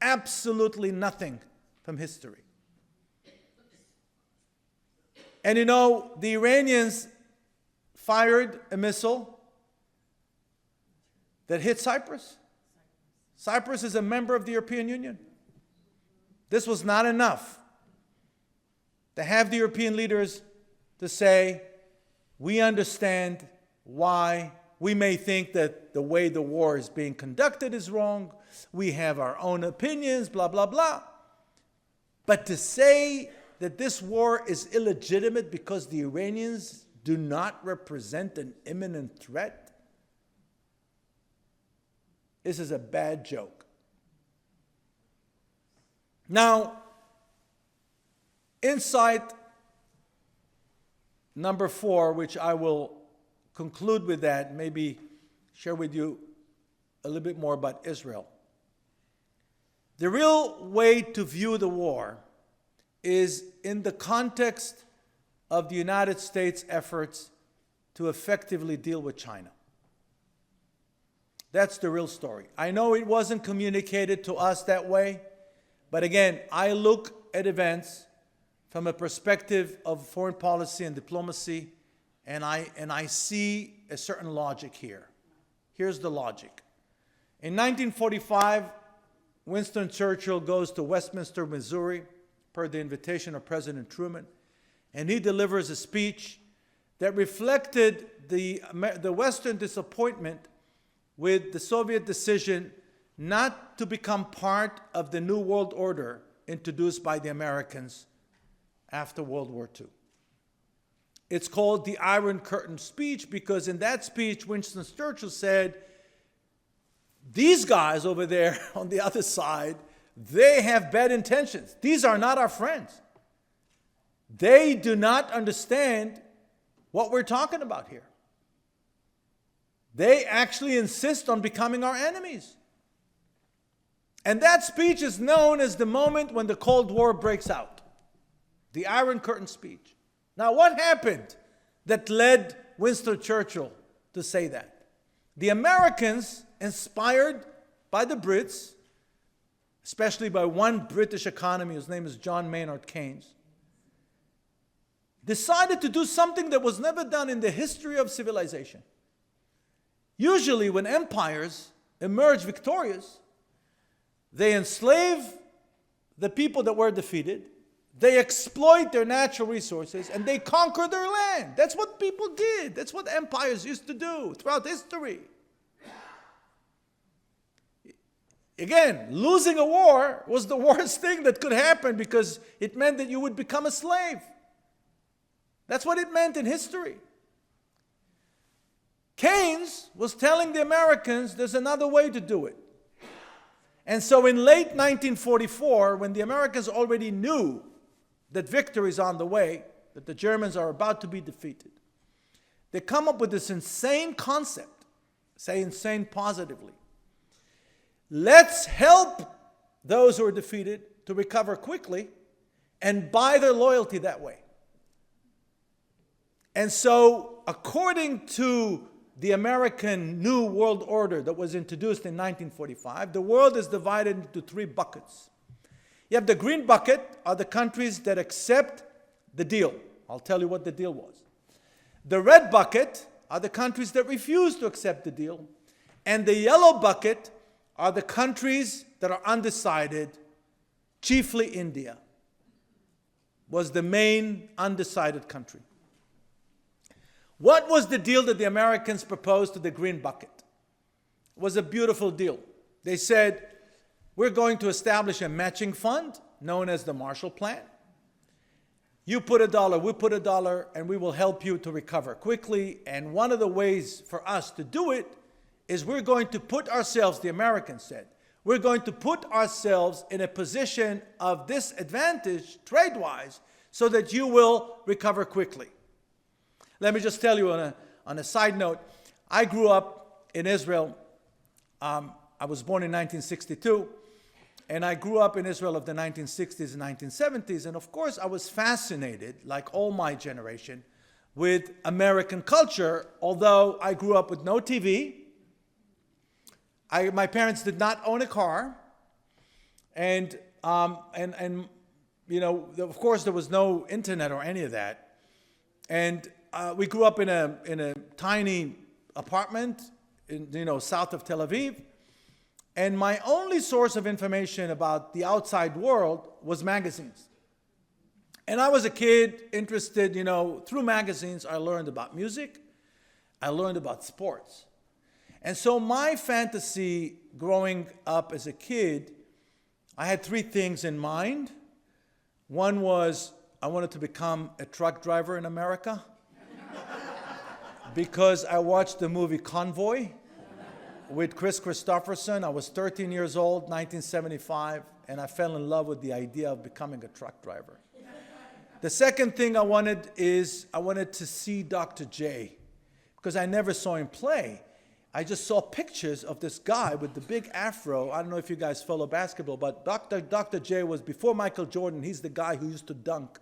Absolutely nothing from history. And you know, the Iranians fired a missile that hit Cyprus. Cyprus is a member of the European Union. This was not enough to have the European leaders to say, we understand why we may think that the way the war is being conducted is wrong. We have our own opinions, blah, blah, blah. But to say that this war is illegitimate because the Iranians do not represent an imminent threat, this is a bad joke. Now, insight number 4, which I will conclude with that, maybe share with you a little bit more about Israel. The real way to view the war is in the context of the United States' efforts to effectively deal with China. That's the real story. I know it wasn't communicated to us that way, but again, I look at events from a perspective of foreign policy and diplomacy, and I see a certain logic here. Here's the logic. In 1945, Winston Churchill goes to Westminster, Missouri, per the invitation of President Truman, and he delivers a speech that reflected the Western disappointment with the Soviet decision not to become part of the New World Order introduced by the Americans after World War II. It's called the Iron Curtain speech because in that speech, Winston Churchill said, these guys over there on the other side, they have bad intentions. These are not our friends. They do not understand what we're talking about here. They actually insist on becoming our enemies. And that speech is known as the moment when the Cold War breaks out. The Iron Curtain speech. Now, what happened that led Winston Churchill to say that? The Americans, inspired by the Brits, especially by one British economist whose name is John Maynard Keynes, decided to do something that was never done in the history of civilization. Usually, when empires emerge victorious, they enslave the people that were defeated, they exploit their natural resources, and they conquer their land. That's what people did. That's what empires used to do throughout history. Again, losing a war was the worst thing that could happen because it meant that you would become a slave. That's what it meant in history. Keynes was telling the Americans there's another way to do it. And so in late 1944, when the Americans already knew that victory is on the way, that the Germans are about to be defeated, they come up with this insane concept, say insane positively. Let's help those who are defeated to recover quickly and buy their loyalty that way. And so, according to the American New World Order that was introduced in 1945, the world is divided into three buckets. You have the green bucket, are the countries that accept the deal. I'll tell you what the deal was. The red bucket are the countries that refuse to accept the deal. And the yellow bucket are the countries that are undecided, chiefly India was the main undecided country. What was the deal that the Americans proposed to the green bucket? It was a beautiful deal. They said, we're going to establish a matching fund known as the Marshall Plan. You put $1, we put $1, and we will help you to recover quickly. And one of the ways for us to do it is we're going to put ourselves, the Americans said, we're going to put ourselves in a position of disadvantage trade-wise so that you will recover quickly. Let me just tell you on a side note, I grew up in Israel. I was born in 1962, and I grew up in Israel of the 1960s and 1970s. And of course, I was fascinated, like all my generation, with American culture, although I grew up with no TV. My parents did not own a car, and you know, of course, there was no internet or any of that. And we grew up in a tiny apartment, south of Tel Aviv. And my only source of information about the outside world was magazines. And I was a kid interested, through magazines, I learned about music, I learned about sports. And so my fantasy growing up as a kid, I had three things in mind. One was I wanted to become a truck driver in America because I watched the movie Convoy with Chris Christopherson. I was 13 years old, 1975, and I fell in love with the idea of becoming a truck driver. The second thing I wanted to see Dr. J, because I never saw him play. I just saw pictures of this guy with the big afro. I don't know if you guys follow basketball, but Dr. J was before Michael Jordan. He's the guy who used to dunk.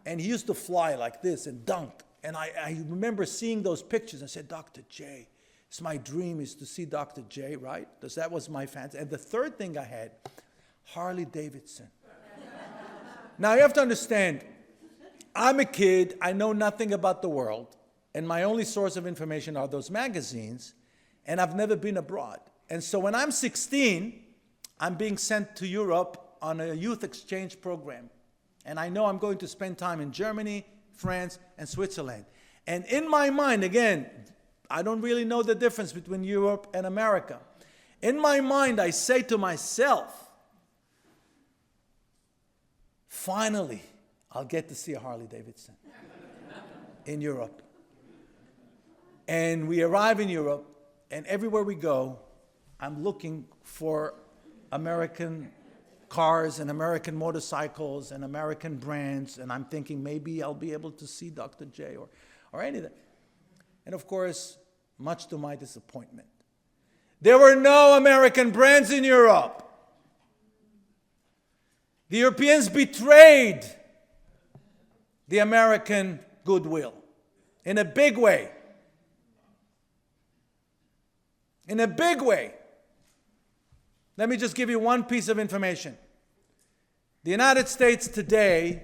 And he used to fly like this and dunk. And I remember seeing those pictures and said, Dr. J, it's my dream is to see Dr. J, right? Because that was my fantasy. And the third thing I had, Harley Davidson. Now you have to understand, I'm a kid, I know nothing about the world, and my only source of information are those magazines, and I've never been abroad. And so when I'm 16, I'm being sent to Europe on a youth exchange program. And I know I'm going to spend time in Germany, France, and Switzerland. And in my mind, again, I don't really know the difference between Europe and America. In my mind, I say to myself, finally, I'll get to see a Harley Davidson in Europe. And we arrive in Europe, and everywhere we go, I'm looking for American cars and American motorcycles and American brands, and I'm thinking maybe I'll be able to see Dr. J or any of that. And of course, much to my disappointment, there were no American brands in Europe. The Europeans betrayed the American goodwill in a big way. In a big way. Let me just give you one piece of information. The United States today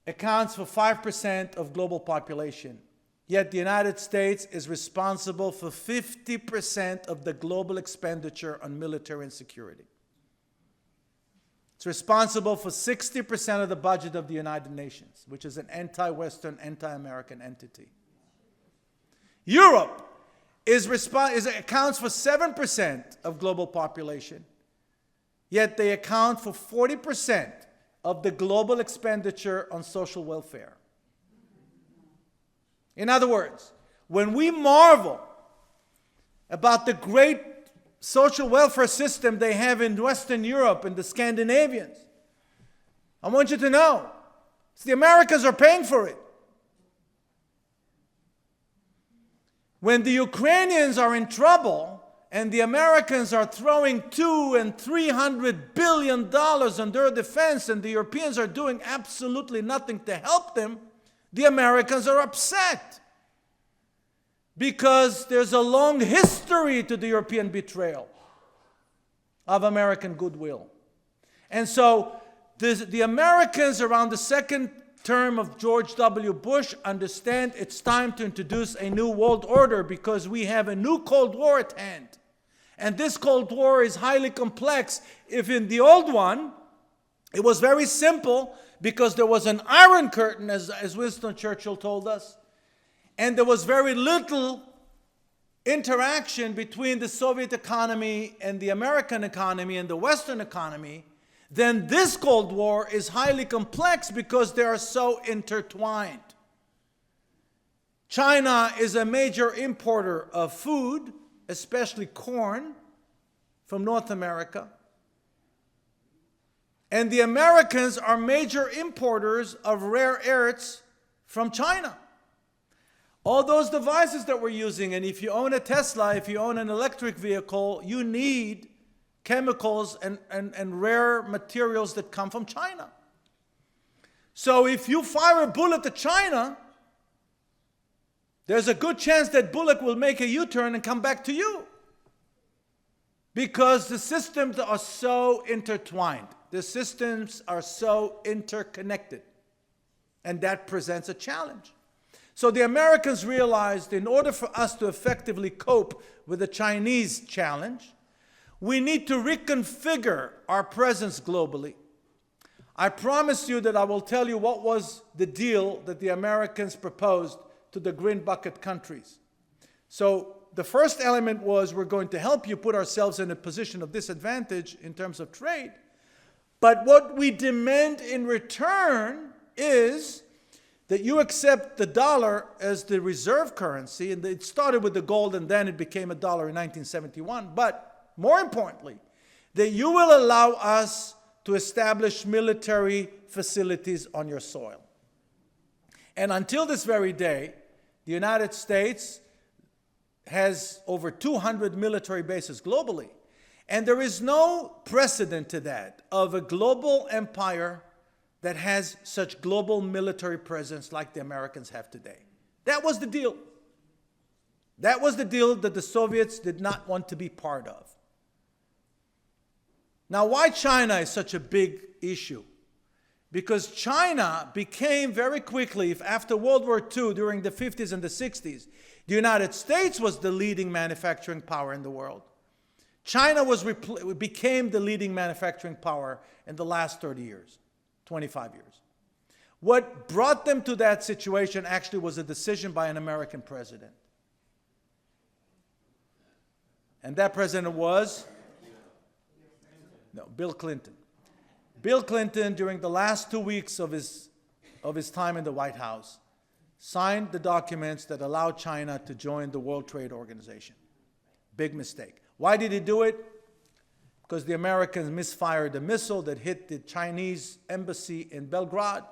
accounts for 5% of global population. Yet the United States is responsible for 50% of the global expenditure on military and security. It's responsible for 60% of the budget of the United Nations, which is an anti-Western, anti-American entity. Europe accounts for 7% of global population, yet they account for 40% of the global expenditure on social welfare. In other words, when we marvel about the great social welfare system they have in Western Europe and the Scandinavians, I want you to know, the Americans are paying for it. When the Ukrainians are in trouble and the Americans are throwing $200 and $300 billion on their defense and the Europeans are doing absolutely nothing to help them, the Americans are upset. because there's a long history to the European betrayal of American goodwill. And so the Americans around the second term of George W. Bush understand it's time to introduce a new world order because we have a new Cold War at hand. And this Cold War is highly complex. If in the old one, it was very simple because there was an Iron Curtain, as Winston Churchill told us, and there was very little interaction between the Soviet economy and the American economy and the Western economy, then this Cold War is highly complex because they are so intertwined. China is a major importer of food, especially corn, from North America. And the Americans are major importers of rare earths from China. All those devices that we're using, and if you own a Tesla, if you own an electric vehicle, you need chemicals and rare materials that come from China. So if you fire a bullet at China, there's a good chance that bullet will make a U-turn and come back to you. Because the systems are so intertwined. The systems are so interconnected. And that presents a challenge. So the Americans realized in order for us to effectively cope with the Chinese challenge, we need to reconfigure our presence globally. I promise you that I will tell you what was the deal that the Americans proposed to the green bucket countries. So the first element was we're going to help you put ourselves in a position of disadvantage in terms of trade. But what we demand in return is that you accept the dollar as the reserve currency, and it started with the gold and then it became a dollar in 1971. But more importantly, that you will allow us to establish military facilities on your soil. And until this very day, the United States has over 200 military bases globally. And there is no precedent to that of a global empire that has such global military presence like the Americans have today. That was the deal. That was the deal that the Soviets did not want to be part of. Now, why China is such a big issue? Because China became very quickly, after World War II, during the 50s and the 60s, the United States was the leading manufacturing power in the world. China became the leading manufacturing power in the last 30 years. 25 years. What brought them to that situation actually was a decision by an American president. And that president was? No, Bill Clinton. Bill Clinton, during the last 2 weeks of his time in the White House, signed the documents that allowed China to join the World Trade Organization. Big mistake. Why did he do it? Because the Americans misfired a missile that hit the Chinese embassy in Belgrade,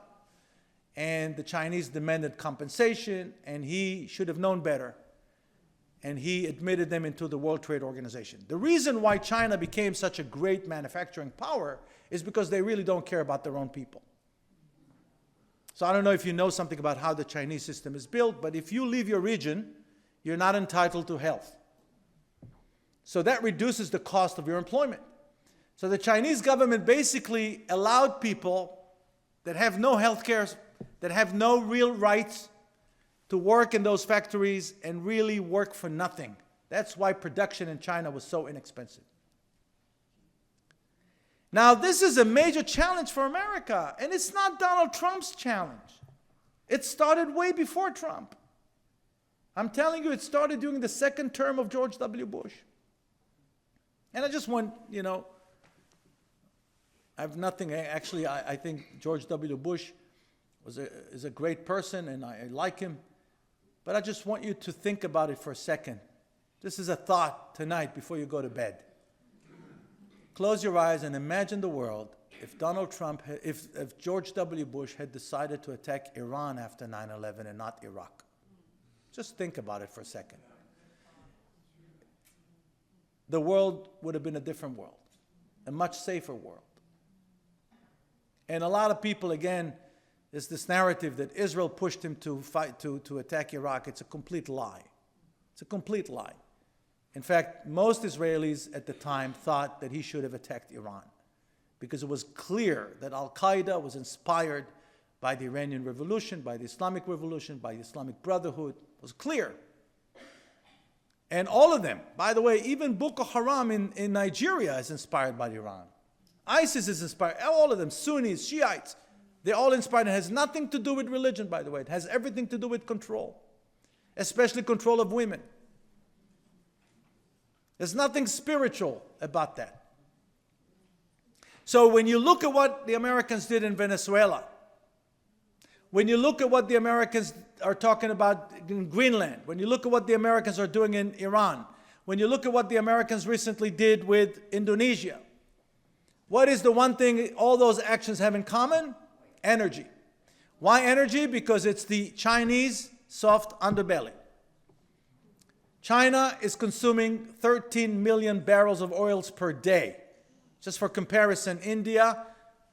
and the Chinese demanded compensation, and he should have known better, and he admitted them into the World Trade Organization. The reason why China became such a great manufacturing power is because they really don't care about their own people. So I don't know if you know something about how the Chinese system is built, but if you leave your region, you're not entitled to health. So that reduces the cost of your employment. So the Chinese government basically allowed people that have no health care, that have no real rights to work in those factories and really work for nothing. That's why production in China was so inexpensive. Now, this is a major challenge for America, and it's not Donald Trump's challenge. It started way before Trump. I'm telling you, it started during the second term of George W. Bush. And I just want, I have nothing. Actually, I think George W. Bush is a great person, and I like him. But I just want you to think about it for a second. This is a thought tonight before you go to bed. Close your eyes and imagine the world if Donald Trump, if George W. Bush had decided to attack Iran after 9/11 and not Iraq. Just think about it for a second. The world would have been a different world, a much safer world. And a lot of people, again, is this narrative that Israel pushed him to fight, to attack Iraq. It's a complete lie. It's a complete lie. In fact, most Israelis at the time thought that he should have attacked Iran because it was clear that Al-Qaeda was inspired by the Iranian Revolution, by the Islamic Revolution, by the Islamic Brotherhood. It was clear. And all of them, by the way, even Boko Haram in Nigeria is inspired by Iran. ISIS is inspired, all of them, Sunnis, Shiites, they're all inspired. It has nothing to do with religion, by the way. It has everything to do with control, especially control of women. There's nothing spiritual about that. So when you look at what the Americans did in Venezuela, when you look at what the Americans are talking about in Greenland, when you look at what the Americans are doing in Iran, when you look at what the Americans recently did with Indonesia, what is the one thing all those actions have in common? Energy. Why energy? Because it's the Chinese soft underbelly. China is consuming 13 million barrels of oils per day. Just for comparison, India,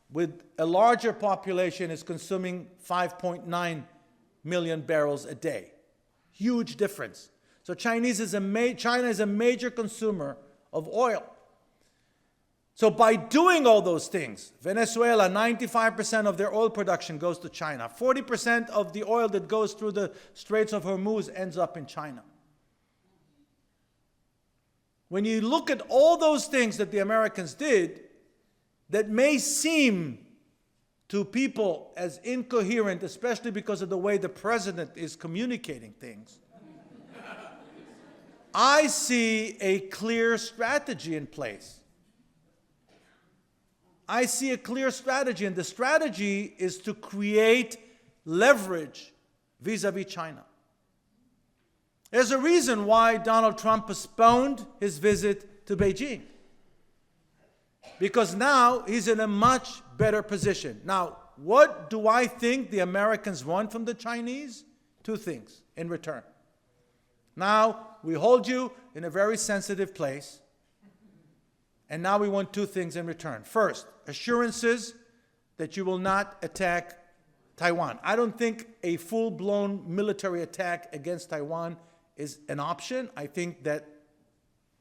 with a larger population, is consuming 5.9 million barrels a day. Huge difference. So China is a major consumer of oil. So by doing all those things, Venezuela, 95% of their oil production goes to China. 40% of the oil that goes through the Straits of Hormuz ends up in China. When you look at all those things that the Americans did that may seem to people as incoherent, especially because of the way the president is communicating things, I see a clear strategy in place. I see a clear strategy, and the strategy is to create leverage vis-a-vis China. There's a reason why Donald Trump postponed his visit to Beijing. Because now he's in a much better position. Now, what do I think the Americans want from the Chinese? Two things in return. Now, we hold you in a very sensitive place. And now we want two things in return. First, assurances that you will not attack Taiwan. I don't think a full-blown military attack against Taiwan is an option. I think that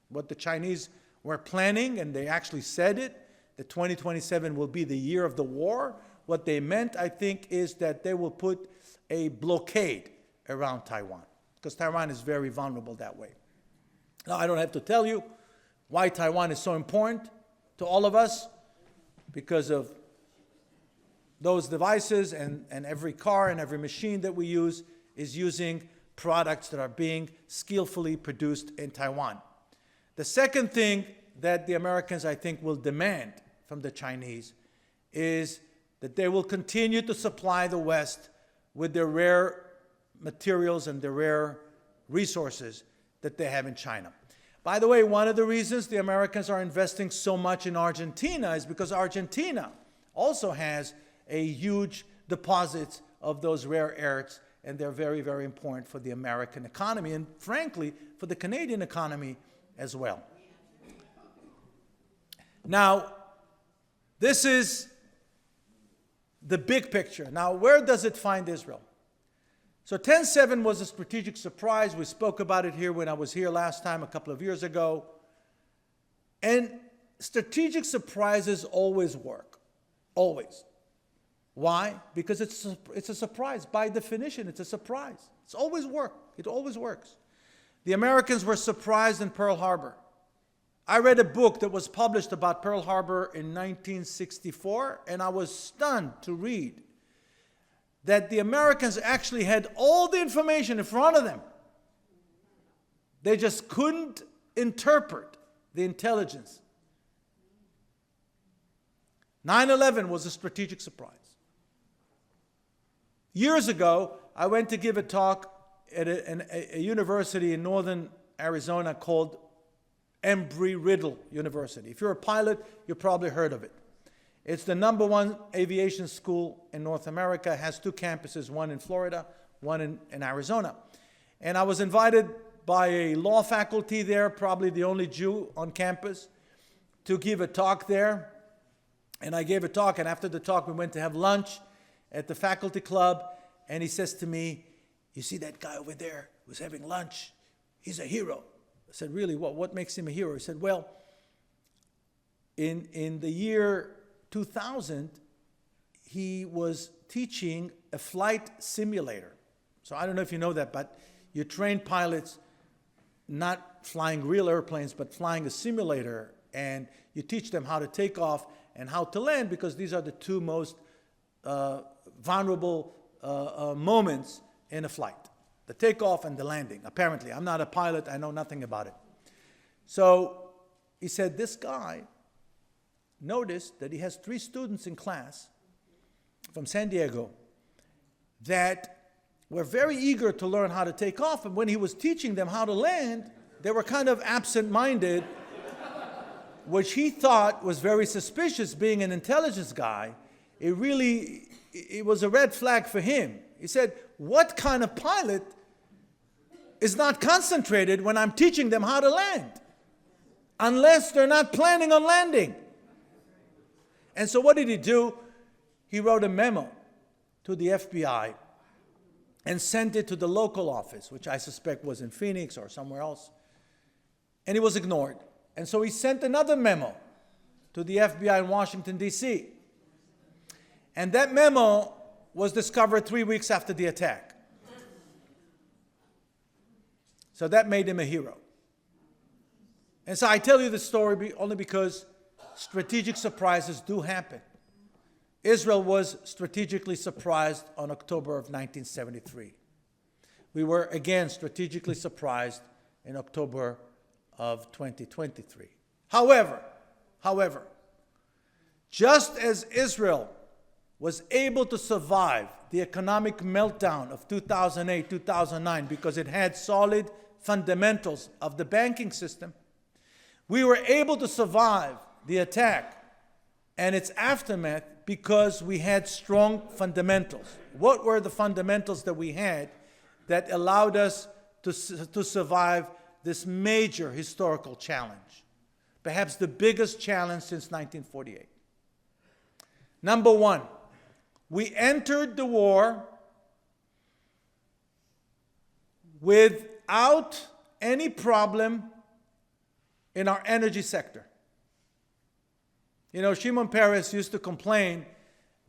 what the Chinese were planning, and they actually said it, that 2027 will be the year of the war. What they meant, I think, is that they will put a blockade around Taiwan, because Taiwan is very vulnerable that way. Now, I don't have to tell you why Taiwan is so important to all of us, because of those devices, and every car and every machine that we use is using products that are being skillfully produced in Taiwan. The second thing that the Americans, I think, will demand from the Chinese is that they will continue to supply the West with their rare materials and the rare resources that they have in China. By the way, one of the reasons the Americans are investing so much in Argentina is because Argentina also has a huge deposit of those rare earths, and they're very, very important for the American economy and, frankly, for the Canadian economy as well. Now, this is the big picture. Now, where does it find Israel? So 10/7 was a strategic surprise. We spoke about it here when I was here last time, a couple of years ago. And strategic surprises always work. Always. Why? Because it's a surprise. By definition, it's a surprise. It's always worked. It always works. The Americans were surprised in Pearl Harbor. I read a book that was published about Pearl Harbor in 1964, and I was stunned to read that the Americans actually had all the information in front of them. They just couldn't interpret the intelligence. 9/11 was a strategic surprise. Years ago, I went to give a talk at a university in northern Arizona called Embry-Riddle University. If you're a pilot, you've probably heard of it. It's the #1 aviation school in North America. It has two campuses, one in Florida, one in Arizona. And I was invited by a law faculty there, probably the only Jew on campus, to give a talk there. And I gave a talk, and after the talk, we went to have lunch at the faculty club, and he says to me, "You see that guy over there who's having lunch He's a hero. I said, really, what makes him a hero? He said, well, in the year 2000, he was teaching a flight simulator. So I don't know if you know that, but you train pilots not flying real airplanes, but flying a simulator, and you teach them how to take off and how to land, because these are the two most vulnerable moments in a flight, the takeoff and the landing. Apparently, I'm not a pilot, I know nothing about it. So he said this guy noticed that he has 3 students in class from San Diego that were very eager to learn how to take off, and when he was teaching them how to land, they were kind of absent-minded, which he thought was very suspicious. Being an intelligence guy, it was a red flag for him. He said, what kind of pilot is not concentrated when I'm teaching them how to land? Unless they're not planning on landing. And so what did he do? He wrote a memo to the FBI and sent it to the local office, which I suspect was in Phoenix or somewhere else. And it was ignored. And so he sent another memo to the FBI in Washington, D.C. And that memo was discovered 3 weeks after the attack. So that made him a hero. And so I tell you this story only because strategic surprises do happen. Israel was strategically surprised on October of 1973. We were again strategically surprised in October of 2023. However, just as Israel was able to survive the economic meltdown of 2008, 2009, because it had solid fundamentals of the banking system, we were able to survive the attack and its aftermath because we had strong fundamentals. What were the fundamentals that we had that allowed us to survive this major historical challenge? Perhaps the biggest challenge since 1948. Number one, we entered the war without any problem in our energy sector. You know, Shimon Peres used to complain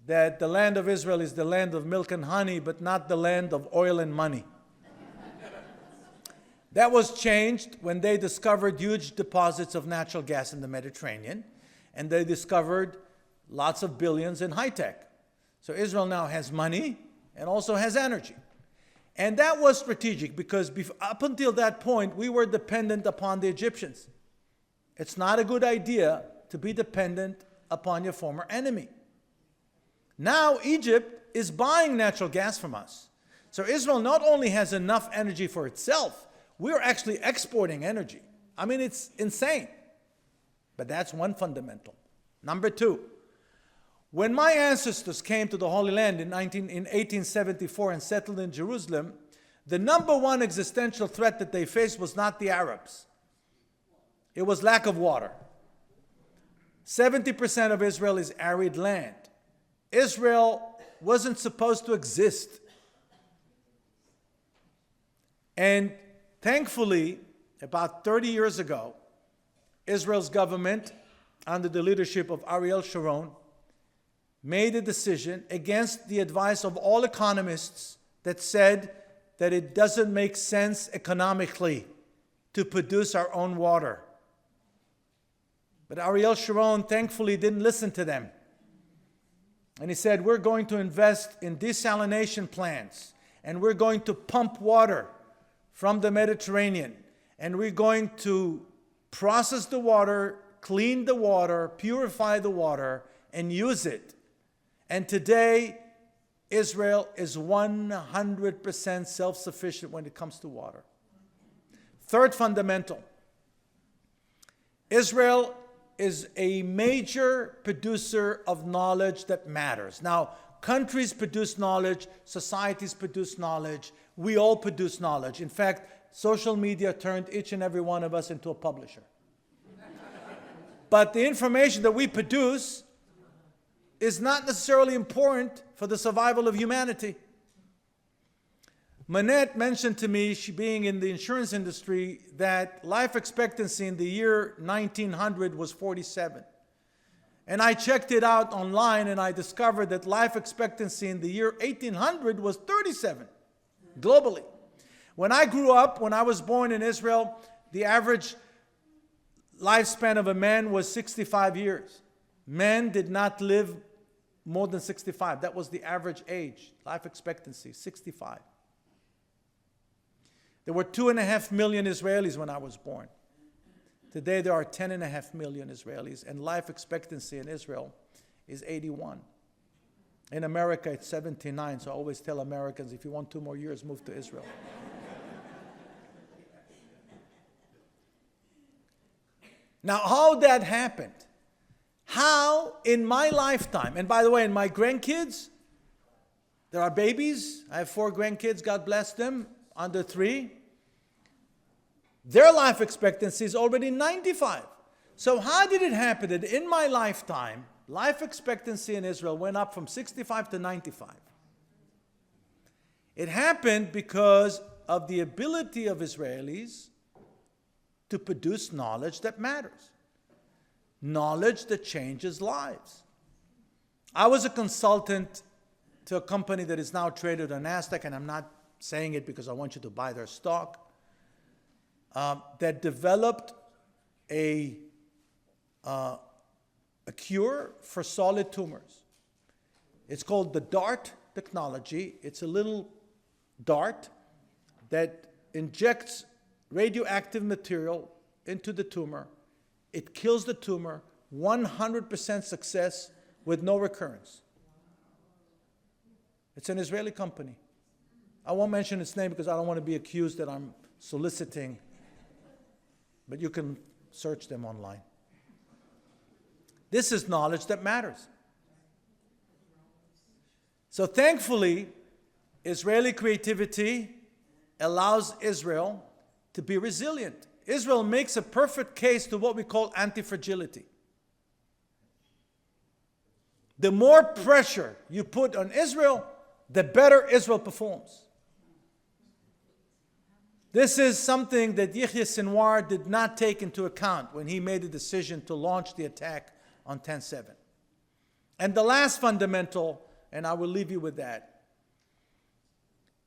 that the land of Israel is the land of milk and honey, but not the land of oil and money. That was changed when they discovered huge deposits of natural gas in the Mediterranean, and they discovered lots of billions in high tech. So Israel now has money and also has energy. And that was strategic because up until that point, we were dependent upon the Egyptians. It's not a good idea to be dependent upon your former enemy. Now Egypt is buying natural gas from us. So Israel not only has enough energy for itself, we're actually exporting energy. I mean, it's insane. But that's one fundamental. Number two, when my ancestors came to the Holy Land in 1874 and settled in Jerusalem, the number one existential threat that they faced was not the Arabs. It was lack of water. 70% of Israel is arid land. Israel wasn't supposed to exist. And thankfully, about 30 years ago, Israel's government, under the leadership of Ariel Sharon, made a decision against the advice of all economists that said that it doesn't make sense economically to produce our own water. But Ariel Sharon thankfully didn't listen to them. And he said, we're going to invest in desalination plants, and we're going to pump water from the Mediterranean, and we're going to process the water, clean the water, purify the water, and use it. And today, Israel is 100% self-sufficient when it comes to water. Third fundamental, Israel is a major producer of knowledge that matters. Now, countries produce knowledge, societies produce knowledge, we all produce knowledge. In fact, social media turned each and every one of us into a publisher. But the information that we produce is not necessarily important for the survival of humanity. Manette mentioned to me, she being in the insurance industry, that life expectancy in the year 1900 was 47. And I checked it out online and I discovered that life expectancy in the year 1800 was 37, globally. When I grew up, when I was born in Israel, the average lifespan of a man was 65 years. Men did not live more than 65. That was the average age, life expectancy, 65. There were 2.5 million Israelis when I was born. Today there are 10.5 million Israelis, and life expectancy in Israel is 81. In America it's 79, so I always tell Americans, if you want 2 more years, move to Israel. Now, how that happened? How in my lifetime, and by the way, in my grandkids, there are babies. I have 4 grandkids, God bless them, under 3. Their life expectancy is already 95. So how did it happen that in my lifetime, life expectancy in Israel went up from 65 to 95? It happened because of the ability of Israelis to produce knowledge that matters. Knowledge that changes lives. I was a consultant to a company that is now traded on NASDAQ, and I'm not saying it because I want you to buy their stock, that developed a cure for solid tumors. It's called the DART technology. It's a little dart that injects radioactive material into the tumor. It kills the tumor, 100% success with no recurrence. It's an Israeli company. I won't mention its name because I don't want to be accused that I'm soliciting, but you can search them online. This is knowledge that matters. So thankfully, Israeli creativity allows Israel to be resilient. Israel makes a perfect case to what we call anti-fragility. The more pressure you put on Israel, the better Israel performs. This is something that Yahya Sinwar did not take into account when he made the decision to launch the attack on 10/7. And the last fundamental, and I will leave you with that,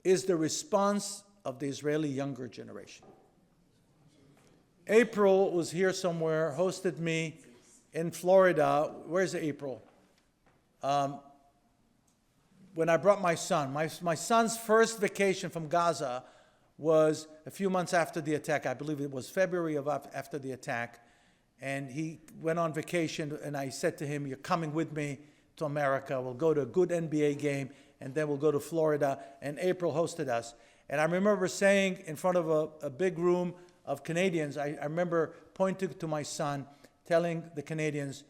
is the response of the Israeli younger generation. April was here somewhere, hosted me in Florida. Where's April? When I brought my son. My son's first vacation from Gaza was a few months after the attack. I believe it was February after the attack. And he went on vacation, and I said to him, you're coming with me to America. We'll go to a good NBA game, and then we'll go to Florida. And April hosted us. And I remember saying in front of a big room of Canadians, I remember pointing to my son, telling the Canadians,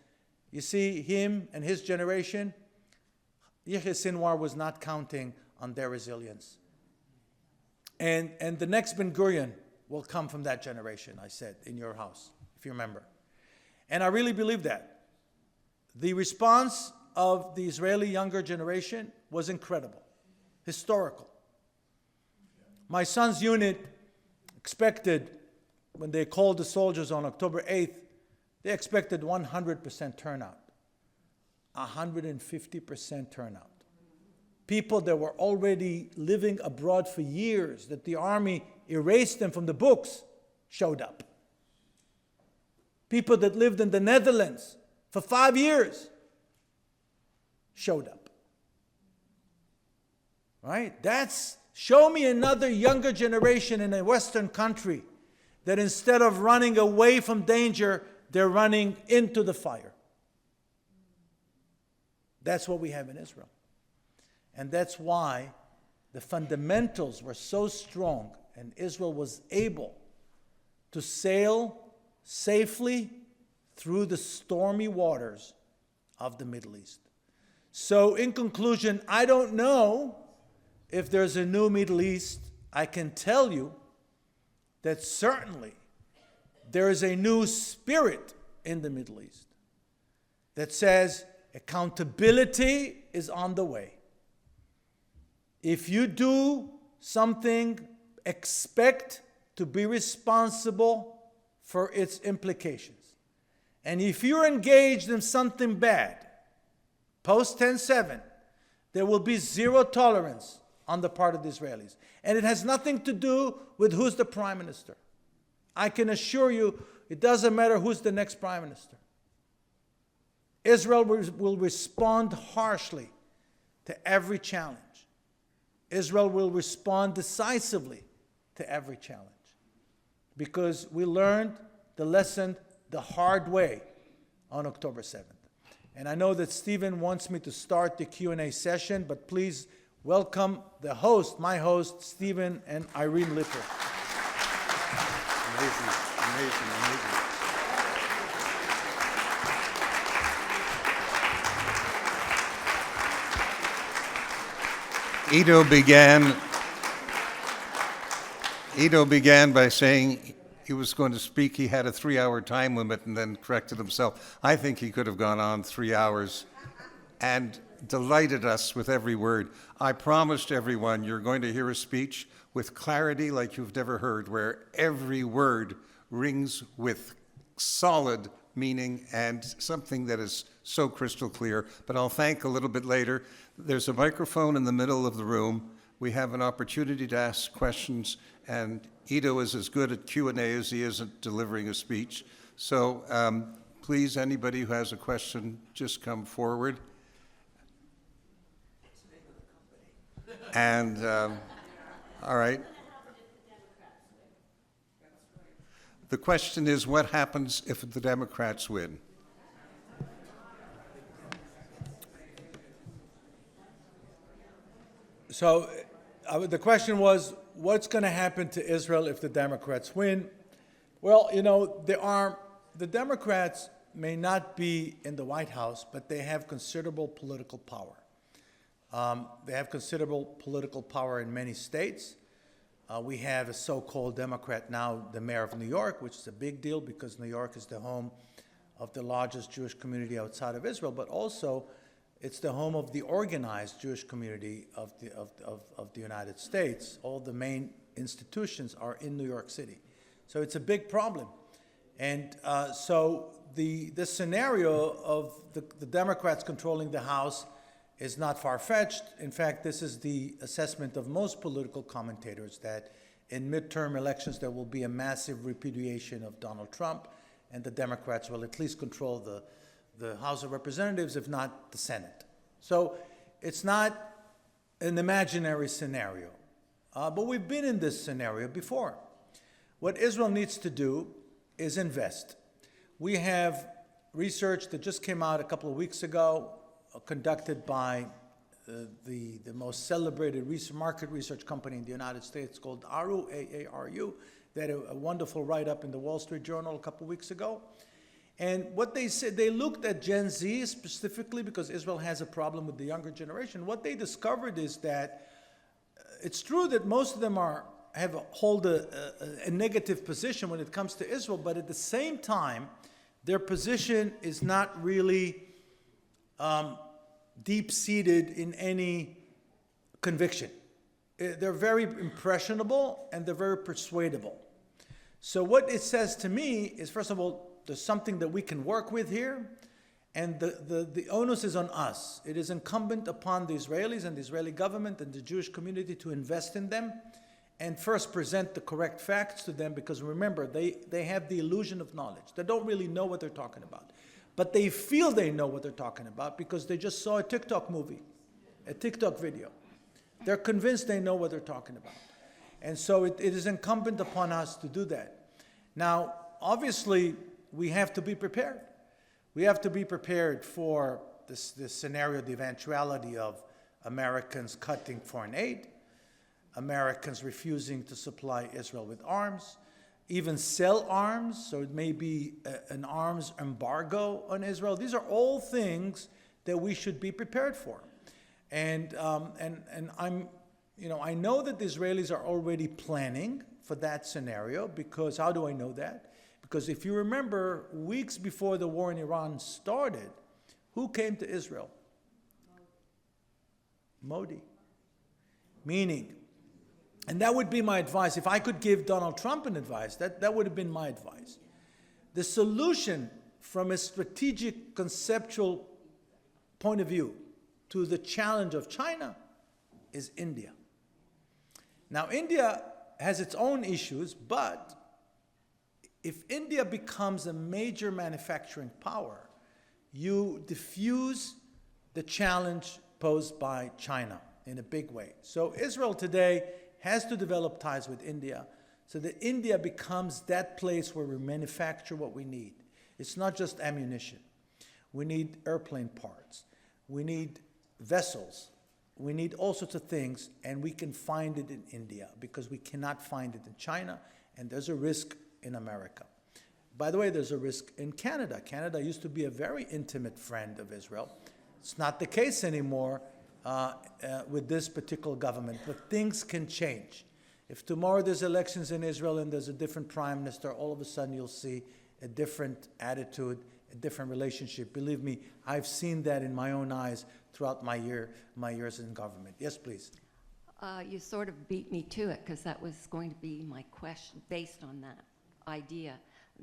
you see, him and his generation, Yahya Sinwar was not counting on their resilience. And the next Ben Gurion will come from that generation, I said, in your house, if you remember. And I really believe that. The response of the Israeli younger generation was incredible, historical. My son's unit expected, when they called the soldiers on October 8th, they expected 100% turnout, 150% turnout. People that were already living abroad for years, that the army erased them from the books, showed up. People that lived in the Netherlands for 5 years showed up. Right? Show me another younger generation in a Western country that instead of running away from danger, they're running into the fire. That's what we have in Israel. And that's why the fundamentals were so strong, and Israel was able to sail safely through the stormy waters of the Middle East. So in conclusion, I don't know if there's a new Middle East. I can tell you that certainly there is a new spirit in the Middle East that says accountability is on the way. If you do something, expect to be responsible for its implications. And if you're engaged in something bad, post 10/7, there will be zero tolerance on the part of the Israelis. And it has nothing to do with who's the prime minister. I can assure you, it doesn't matter who's the next prime minister. Israel will respond harshly to every challenge. Israel will respond decisively to every challenge. Because we learned the lesson the hard way on October 7th. And I know that Stephen wants me to start the Q&A session, but please welcome the host, my host, Stephen and Irene Lipper. Amazing, amazing, amazing. Ido began by saying he was going to speak. He had a 3-hour time limit and then corrected himself. I think he could have gone on 3 hours and delighted us with every word. I promised everyone you're going to hear a speech with clarity like you've never heard, where every word rings with solid meaning and something that is so crystal clear. But I'll thank a little bit later. There's a microphone in the middle of the room. We have an opportunity to ask questions, and Ido is as good at Q&A as he is at delivering a speech. So please, anybody who has a question, just come forward. And, all right. The question is, what happens if the Democrats win? So the question was, what's going to happen to Israel if the Democrats win? Well, you know, the Democrats may not be in the White House, but they have considerable political power. They have considerable political power in many states. We have a so-called Democrat now, the mayor of New York, which is a big deal because New York is the home of the largest Jewish community outside of Israel, but also it's the home of the organized Jewish community of the United States. All the main institutions are in New York City. So it's a big problem. And so the scenario of the Democrats controlling the House is not far-fetched. In fact, this is the assessment of most political commentators, that in midterm elections there will be a massive repudiation of Donald Trump, and the Democrats will at least control the House of Representatives, if not the Senate. So it's not an imaginary scenario, but we've been in this scenario before. What Israel needs to do is invest. We have research that just came out a couple of weeks ago, conducted by the most celebrated market research company in the United States called ARU, A-A-R-U. They had a wonderful write-up in the Wall Street Journal a couple of weeks ago. And what they said, they looked at Gen Z specifically because Israel has a problem with the younger generation. What they discovered is that it's true that most of them hold a negative position when it comes to Israel, but at the same time, their position is not really deep-seated in any conviction. They're very impressionable and they're very persuadable. So what it says to me is, first of all, there's something that we can work with here, and the onus is on us. It is incumbent upon the Israelis and the Israeli government and the Jewish community to invest in them and first present the correct facts to them, because remember, they have the illusion of knowledge. They don't really know what they're talking about. But they feel they know what they're talking about because they just saw a TikTok movie, a TikTok video. They're convinced they know what they're talking about. And so it is incumbent upon us to do that. Now, obviously, we have to be prepared. We have to be prepared for this scenario, the eventuality of Americans cutting foreign aid, Americans refusing to supply Israel with arms, even sell arms, so it may be an arms embargo on Israel. These are all things that we should be prepared for. And I'm, I know that the Israelis are already planning for that scenario, because how do I know that? Because if you remember, weeks before the war in Iran started, who came to Israel? Modi. Meaning, And that would be my advice. If I could give Donald Trump an advice, that would have been my advice. The solution from a strategic, conceptual point of view to the challenge of China is India. Now, India has its own issues, but if India becomes a major manufacturing power, you diffuse the challenge posed by China in a big way. So Israel today has to develop ties with India so that India becomes that place where we manufacture what we need. It's not just ammunition. We need airplane parts. We need vessels. We need all sorts of things, and we can find it in India because we cannot find it in China, and there's a risk in America. By the way, there's a risk in Canada. Canada used to be a very intimate friend of Israel. It's not the case anymore with this particular government, but things can change. If tomorrow there's elections in Israel and there's a different prime minister, all of a sudden you'll see a different attitude, a different relationship. Believe me, I've seen that in my own eyes throughout my years in government. Yes, please. You sort of beat me to it, because that was going to be my question based on that idea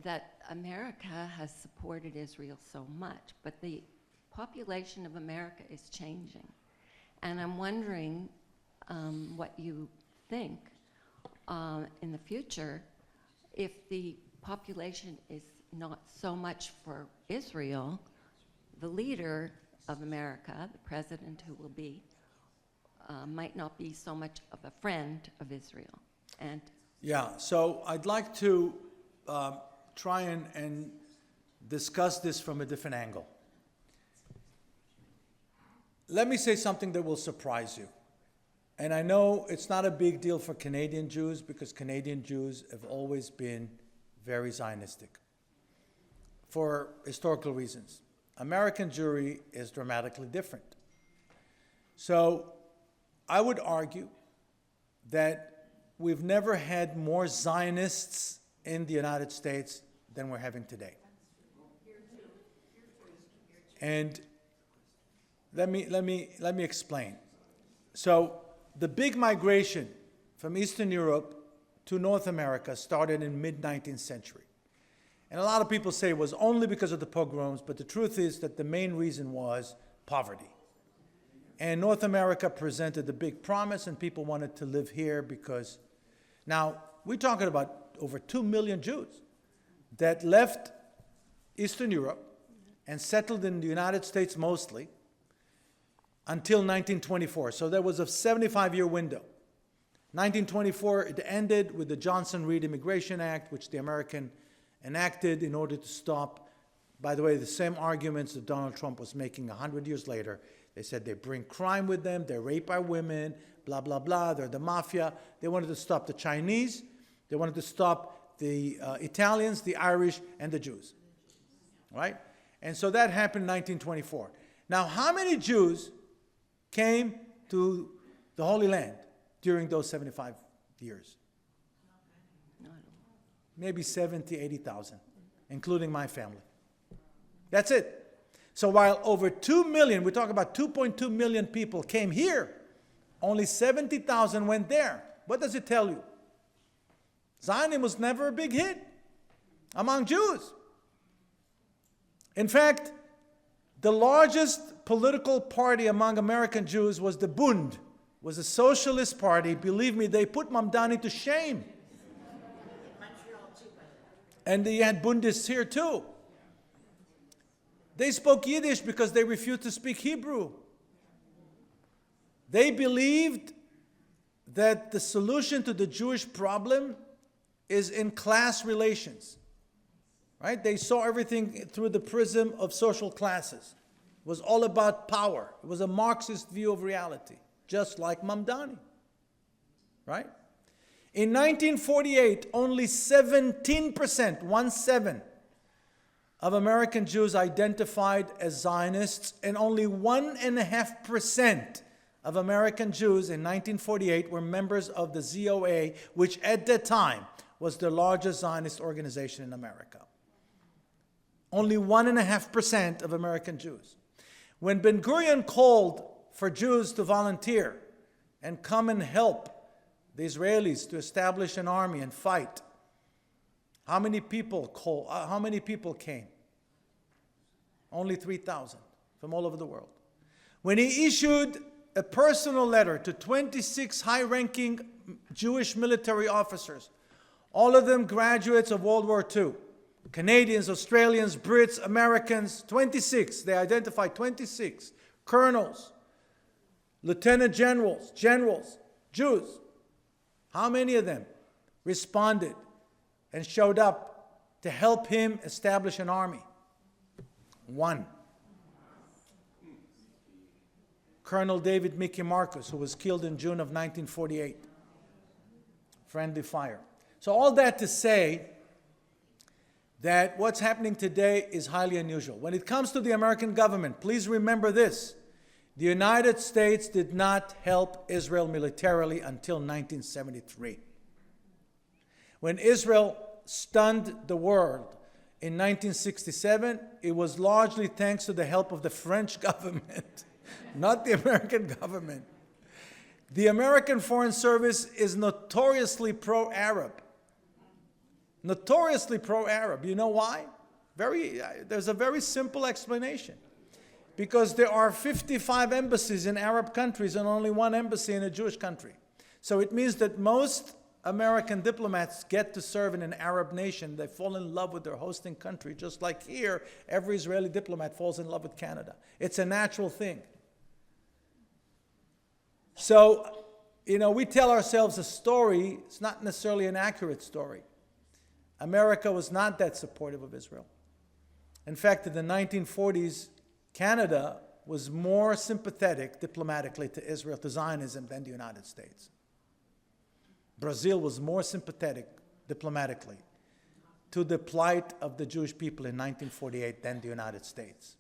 that America has supported Israel so much, but the population of America is changing. And I'm wondering what you think in the future, if the population is not so much for Israel, the leader of America, the president who will be, might not be so much of a friend of Israel. And yeah, so I'd like to try and discuss this from a different angle. Let me say something that will surprise you. And I know it's not a big deal for Canadian Jews, because Canadian Jews have always been very Zionistic for historical reasons. American Jewry is dramatically different. So I would argue that we've never had more Zionists in the United States than we're having today. And let me explain. So the big migration from Eastern Europe to North America started in mid-19th century. And a lot of people say it was only because of the pogroms, but the truth is that the main reason was poverty. And North America presented the big promise, and people wanted to live here because, now, we're talking about over 2 million Jews that left Eastern Europe and settled in the United States mostly until 1924. So there was a 75-year window. 1924, it ended with the Johnson-Reed Immigration Act, which the American enacted in order to stop, by the way, the same arguments that Donald Trump was making 100 years later. They said they bring crime with them, they rape our women, blah, blah, blah, they're the mafia. They wanted to stop the Chinese, they wanted to stop the Italians, the Irish, and the Jews, right? And so that happened in 1924. Now, how many Jews came to the Holy Land during those 75 years? Maybe 70, 80,000, including my family. That's it. So while over 2 million, we talk about 2.2 million people came here, only 70,000 went there. What does it tell you? Zionism was never a big hit among Jews. In fact, the largest political party among American Jews was the Bund, was a socialist party. Believe me, they put Mamdani to shame. And they had Bundists here too. They spoke Yiddish because they refused to speak Hebrew. They believed that the solution to the Jewish problem is in class relations. Right? They saw everything through the prism of social classes. It was all about power. It was a Marxist view of reality, just like Mamdani. Right? In 1948, only 17%, 1/7, of American Jews identified as Zionists, and only 1.5% of American Jews in 1948 were members of the ZOA, which at that time was the largest Zionist organization in America. Only 1.5% of American Jews. When Ben-Gurion called for Jews to volunteer and come and help the Israelis, to establish an army and fight. How many people came? Only 3,000 from all over the world. When he issued a personal letter to 26 high-ranking Jewish military officers, all of them graduates of World War II, Canadians, Australians, Brits, Americans, 26. They identified 26 colonels, lieutenant generals, Jews. How many of them responded and showed up to help him establish an army? One. Colonel David Mickey Marcus, who was killed in June of 1948. Friendly fire. So all that to say that what's happening today is highly unusual. When it comes to the American government, please remember this. The United States did not help Israel militarily until 1973. When Israel stunned the world in 1967, it was largely thanks to the help of the French government, not the American government. The American Foreign Service is notoriously pro-Arab. Notoriously pro-Arab. You know why? There's a very simple explanation. Because there are 55 embassies in Arab countries and only one embassy in a Jewish country. So it means that most American diplomats get to serve in an Arab nation. They fall in love with their hosting country, just like here, every Israeli diplomat falls in love with Canada. It's a natural thing. So, we tell ourselves a story. It's not necessarily an accurate story. America was not that supportive of Israel. In fact, in the 1940s, Canada was more sympathetic diplomatically to Israel, to Zionism, than the United States. Brazil was more sympathetic diplomatically to the plight of the Jewish people in 1948 than the United States.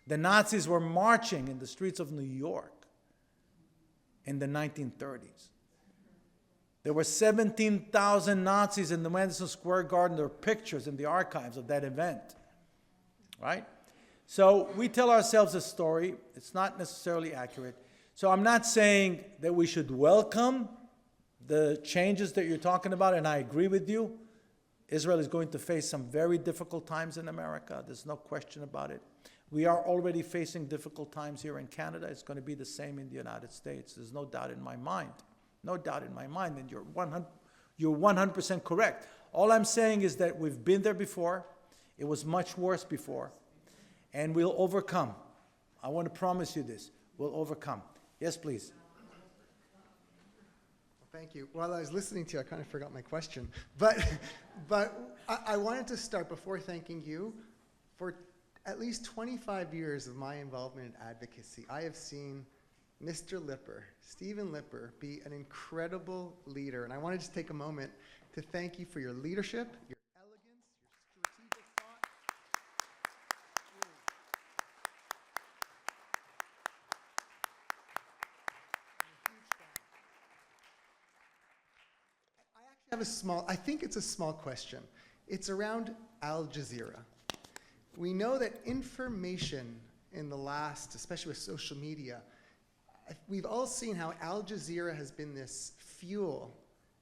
The Nazis were marching in the streets of New York in the 1930s. There were 17,000 Nazis in the Madison Square Garden. There are pictures in the archives of that event, right? So we tell ourselves a story. It's not necessarily accurate. So I'm not saying that we should welcome the changes that you're talking about, and I agree with you. Israel is going to face some very difficult times in America. There's no question about it. We are already facing difficult times here in Canada. It's going to be the same in the United States. There's no doubt in my mind. No doubt in my mind, and you're 100% correct. All I'm saying is that we've been there before. It was much worse before. And we'll overcome. I want to promise you this. We'll overcome. Yes, please. Well, thank you. While I was listening to you, I kind of forgot my question. But I wanted to start, before thanking you, for at least 25 years of my involvement in advocacy, I have seen Mr. Lipper, Stephen Lipper, be an incredible leader. And I want to just take a moment to thank you for your leadership, your elegance, your strategic thought. I actually have I think it's a small question. It's around Al Jazeera. We know that information in the last, especially with social media, we've all seen how Al Jazeera has been this fuel,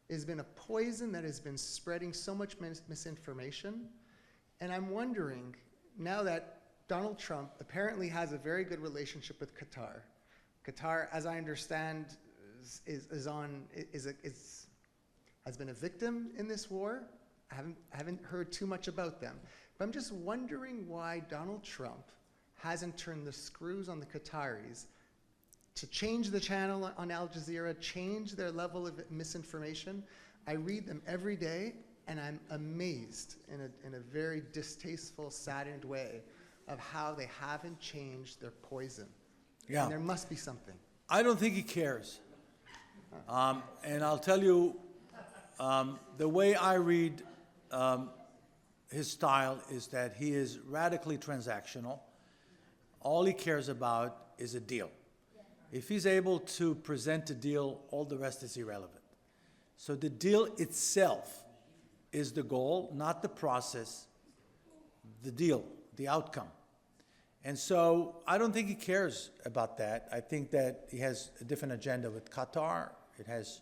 has been a poison that has been spreading so much misinformation. And I'm wondering, now that Donald Trump apparently has a very good relationship with Qatar, Qatar, as I understand, has been a victim in this war. I haven't heard too much about them. But I'm just wondering why Donald Trump hasn't turned the screws on the Qataris to change the channel on Al Jazeera, change their level of misinformation. I read them every day, and I'm amazed in a very distasteful, saddened way of how they haven't changed their poison. Yeah. And there must be something. I don't think he cares. And I'll tell you, the way I read his style is that he is radically transactional. All he cares about is a deal. If he's able to present a deal, all the rest is irrelevant. So the deal itself is the goal, not the process, the deal, the outcome. And so I don't think he cares about that. I think that he has a different agenda with Qatar. It has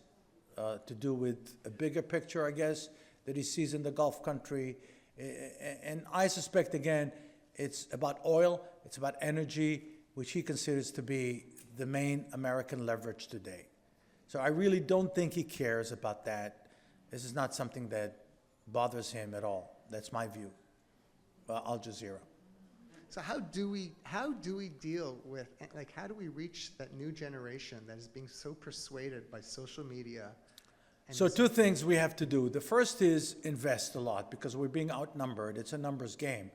to do with a bigger picture, I guess, that he sees in the Gulf country. And I suspect, again, it's about oil, it's about energy, which he considers to be the main American leverage today. So I really don't think he cares about that. This is not something that bothers him at all. That's my view. Al Jazeera. So how do we deal with, like, how do we reach that new generation that is being so persuaded by social media? And So two things we have to do. The first is invest a lot because we're being outnumbered. It's a numbers game.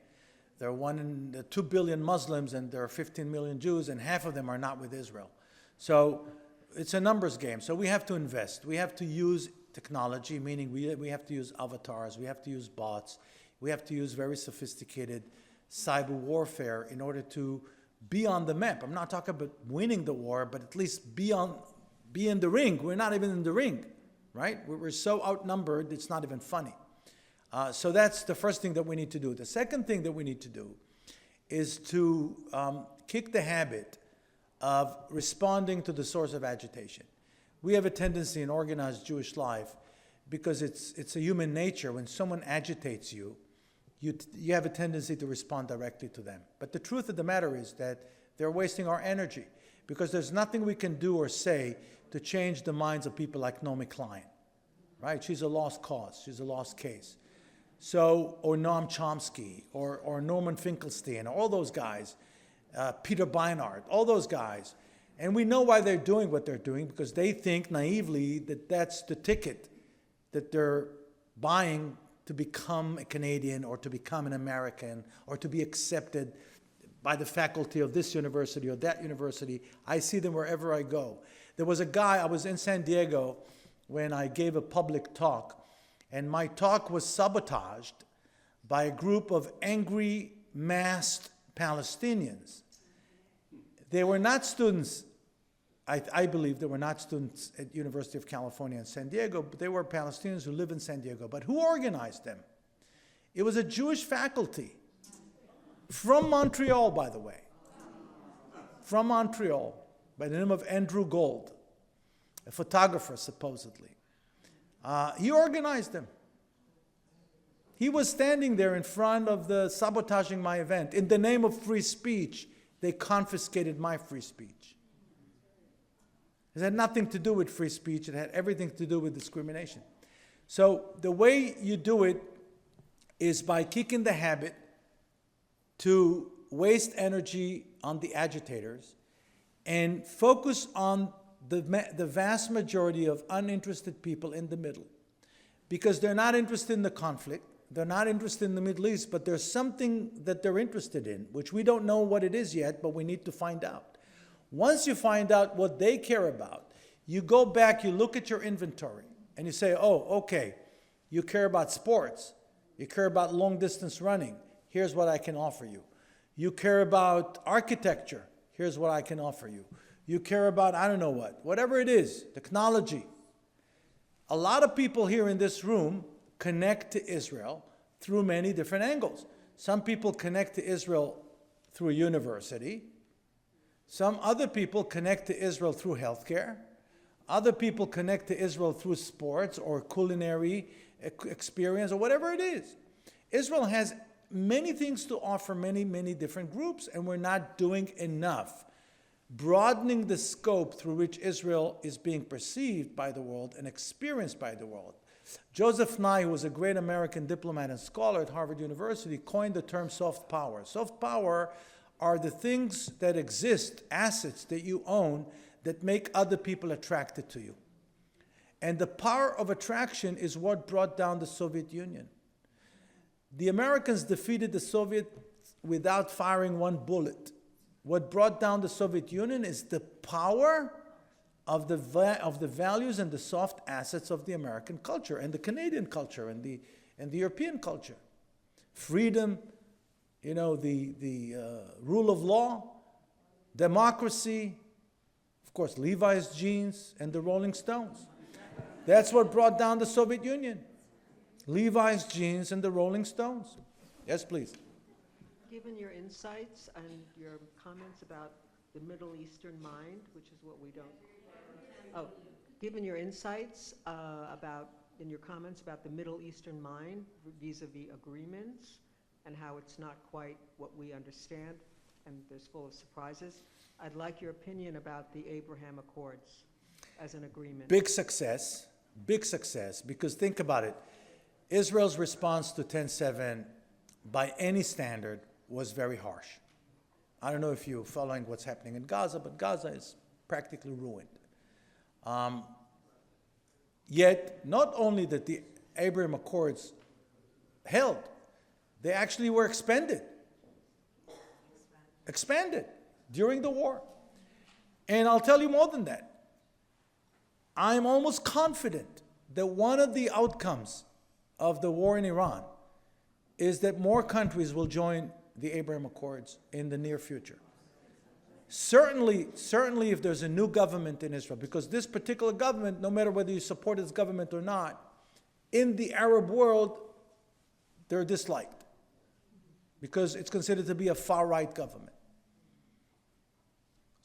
There are 2 billion Muslims and there are 15 million Jews, and half of them are not with Israel. So it's a numbers game. So we have to invest. We have to use technology, meaning we have to use avatars, we have to use bots, we have to use very sophisticated cyber warfare in order to be on the map. I'm not talking about winning the war, but at least be in the ring. We're not even in the ring, right? We're so outnumbered, it's not even funny. So that's the first thing that we need to do. The second thing that we need to do is to kick the habit of responding to the source of agitation. We have a tendency in organized Jewish life, because it's a human nature, when someone agitates you, you have a tendency to respond directly to them. But the truth of the matter is that they're wasting our energy, because there's nothing we can do or say to change the minds of people like Naomi Klein, right? She's a lost cause, she's a lost case. So, or Noam Chomsky, or Norman Finkelstein, all those guys, Peter Beinart, all those guys. And we know why they're doing what they're doing, because they think naively that that's the ticket that they're buying to become a Canadian or to become an American or to be accepted by the faculty of this university or that university. I see them wherever I go. There was a guy, I was in San Diego when I gave a public talk, and my talk was sabotaged by a group of angry, masked Palestinians. They were not students, I believe they were not students at University of California in San Diego, but they were Palestinians who live in San Diego. But who organized them? It was a Jewish faculty from Montreal, by the way. From Montreal, by the name of Andrew Gold, a photographer, supposedly. He organized them. He was standing there in front of the sabotaging my event. In the name of free speech, they confiscated my free speech. It had nothing to do with free speech. It had everything to do with discrimination. So the way you do it is by kicking the habit to waste energy on the agitators and focus on the vast majority of uninterested people in the middle. Because they're not interested in the conflict. They're not interested in the Middle East, but there's something that they're interested in, which we don't know what it is yet, but we need to find out. Once you find out what they care about, you go back, you look at your inventory, and you say, oh, okay, you care about sports. You care about long-distance running. Here's what I can offer you. You care about architecture. Here's what I can offer you. You care about, I don't know what, whatever it is, technology. A lot of people here in this room connect to Israel through many different angles. Some people connect to Israel through a university. Some other people connect to Israel through healthcare. Other people connect to Israel through sports or culinary experience or whatever it is. Israel has many things to offer many, many different groups, and we're not doing enough. Broadening the scope through which Israel is being perceived by the world and experienced by the world. Joseph Nye, who was a great American diplomat and scholar at Harvard University, coined the term soft power. Soft power are the things that exist, assets that you own, that make other people attracted to you. And the power of attraction is what brought down the Soviet Union. The Americans defeated the Soviets without firing one bullet. What brought down the Soviet Union is the power of the values and the soft assets of the American culture and the Canadian culture and the European culture. Freedom, the rule of law, democracy, of course, Levi's jeans and the Rolling Stones. That's what brought down the Soviet Union. Levi's jeans and the Rolling Stones. Yes, please. Given your insights and your comments about the Middle Eastern mind, which is what we don't... Oh, given your insights in your comments about the Middle Eastern mind vis-a-vis agreements and how it's not quite what we understand and there's full of surprises, I'd like your opinion about the Abraham Accords as an agreement. Big success, because think about it. Israel's response to 10/7, by any standard, was very harsh. I don't know if you're following what's happening in Gaza, but Gaza is practically ruined. Yet, not only that the Abraham Accords held, they actually were expanded during the war. And I'll tell you more than that. I'm almost confident that one of the outcomes of the war in Iran is that more countries will join the Abraham Accords in the near future. Certainly if there's a new government in Israel, because this particular government, no matter whether you support its government or not, in the Arab world, they're disliked because it's considered to be a far-right government.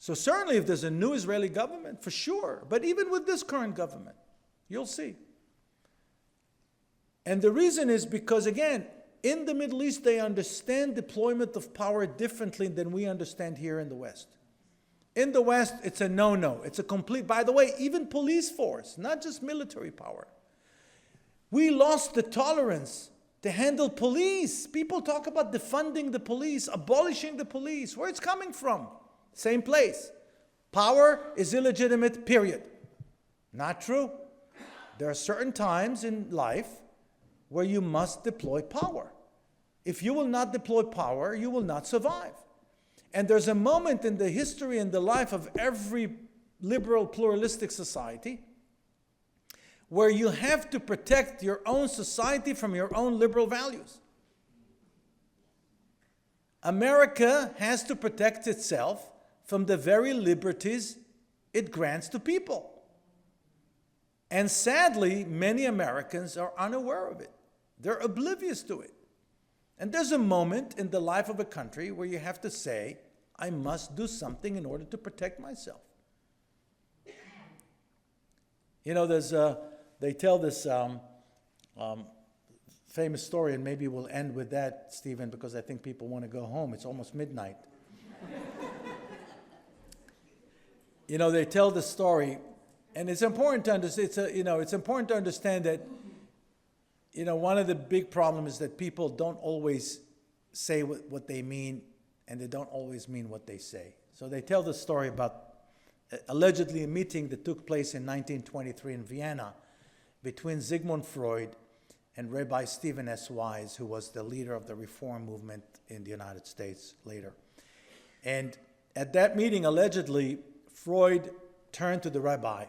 So certainly if there's a new Israeli government, for sure, but even with this current government, you'll see. And the reason is because, again, in the Middle East, they understand deployment of power differently than we understand here in the West. In the West, it's a no-no. It's a complete, by the way, even police force, not just military power. We lost the tolerance to handle police. People talk about defunding the police, abolishing the police. Where it's coming from? Same place. Power is illegitimate, period. Not true. There are certain times in life where you must deploy power. If you will not deploy power, you will not survive. And there's a moment in the history and the life of every liberal, pluralistic society where you have to protect your own society from your own liberal values. America has to protect itself from the very liberties it grants to people. And sadly, many Americans are unaware of it. They're oblivious to it. And there's a moment in the life of a country where you have to say, I must do something in order to protect myself. You know, they tell this famous story, and maybe we'll end with that, Stephen, because I think people want to go home. It's almost midnight. You know, they tell the story, and it's important to understand. It's important to understand that. You know, one of the big problems is that people don't always say what they mean, and they don't always mean what they say. So they tell the story about allegedly a meeting that took place in 1923 in Vienna between Sigmund Freud and Rabbi Stephen S. Wise, who was the leader of the Reform movement in the United States later. And at that meeting, allegedly, Freud turned to the rabbi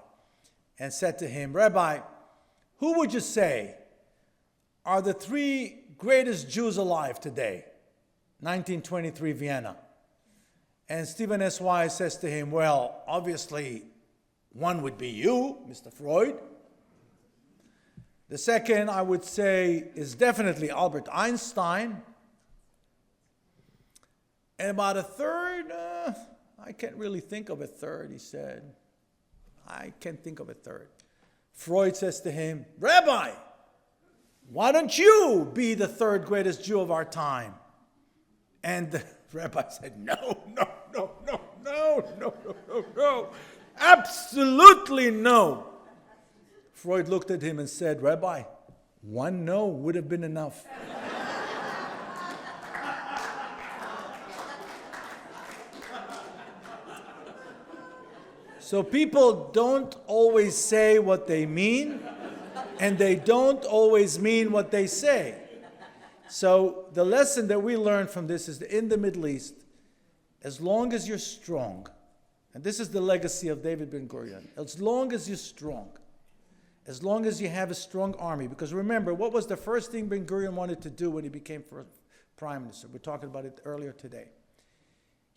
and said to him, Rabbi, who would you say are the three greatest Jews alive today? 1923 Vienna. And Stephen S. Wise says to him, well, obviously, one would be you, Mr. Freud. The second, I would say, is definitely Albert Einstein. And about a third, I can't really think of a third, he said. I can't think of a third. Freud says to him, Rabbi, why don't you be the third greatest Jew of our time? And the rabbi said, no. Absolutely no. Freud looked at him and said, Rabbi, one no would have been enough. So people don't always say what they mean, and they don't always mean what they say. So the lesson that we learn from this is that in the Middle East, as long as you're strong, and this is the legacy of David Ben-Gurion, as long as you're strong, as long as you have a strong army, because remember, what was the first thing Ben-Gurion wanted to do when he became prime minister? We're talking about it earlier today.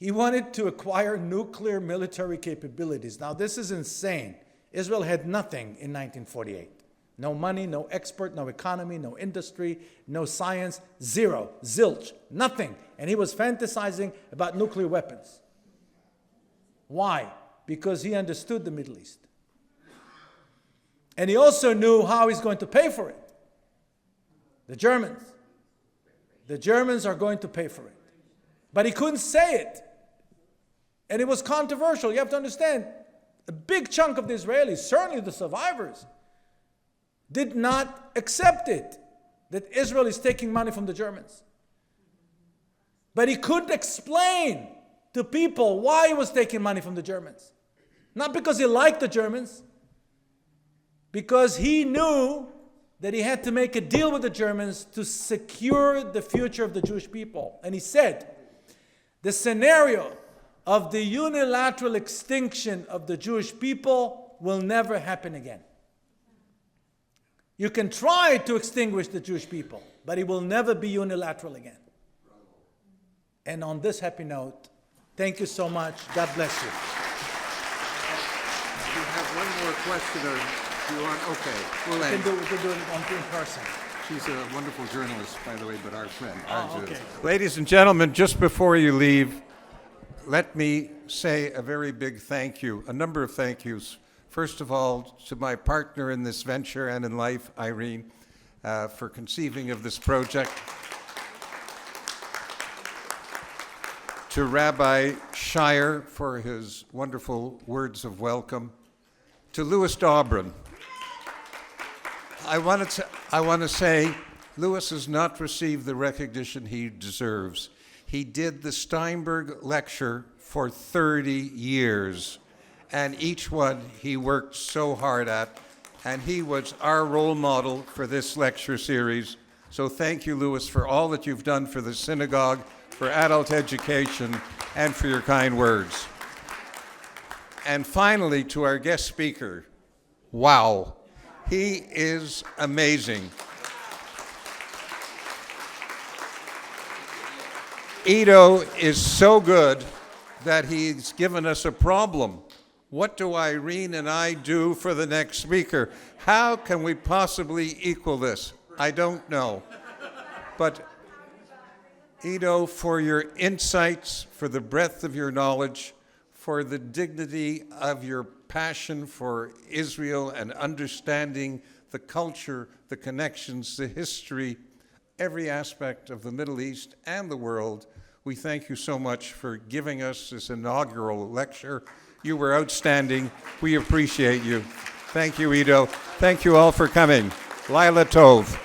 He wanted to acquire nuclear military capabilities. Now, this is insane. Israel had nothing in 1948. No money, no export, no economy, no industry, no science, zero, zilch, nothing. And he was fantasizing about nuclear weapons. Why? Because he understood the Middle East. And he also knew how he's going to pay for it. The Germans. The Germans are going to pay for it. But he couldn't say it. And it was controversial. You have to understand, a big chunk of the Israelis, certainly the survivors, did not accept it, that Israel is taking money from the Germans. But he couldn't explain to people why he was taking money from the Germans. Not because he liked the Germans, because he knew that he had to make a deal with the Germans to secure the future of the Jewish people. And he said, the scenario of the unilateral extinction of the Jewish people will never happen again. You can try to extinguish the Jewish people, but it will never be unilateral again. And on this happy note, thank you so much. God bless you. You have one more question, or do you want? Okay, we'll We end. can do it in person. She's a wonderful journalist, by the way, but our friend. Okay. Ladies and gentlemen, just before you leave, let me say a very big thank you, a number of thank yous. First of all, to my partner in this venture and in life, Irene, for conceiving of this project. To Rabbi Shire for his wonderful words of welcome. To Louis Daubrin. I want to say, Louis has not received the recognition he deserves. He did the Steinberg lecture for 30 years, and each one he worked so hard at, and he was our role model for this lecture series. So thank you, Louis, for all that you've done for the synagogue, for adult education, and for your kind words. And finally, to our guest speaker, wow, he is amazing. Ido is so good that he's given us a problem. What do Irene and I do for the next speaker? How can we possibly equal this? I don't know. But Ido, for your insights, for the breadth of your knowledge, for the dignity of your passion for Israel and understanding the culture, the connections, the history, every aspect of the Middle East and the world, we thank you so much for giving us this inaugural lecture. You were outstanding. We appreciate you. Thank you, Ido. Thank you all for coming. Laila Tov.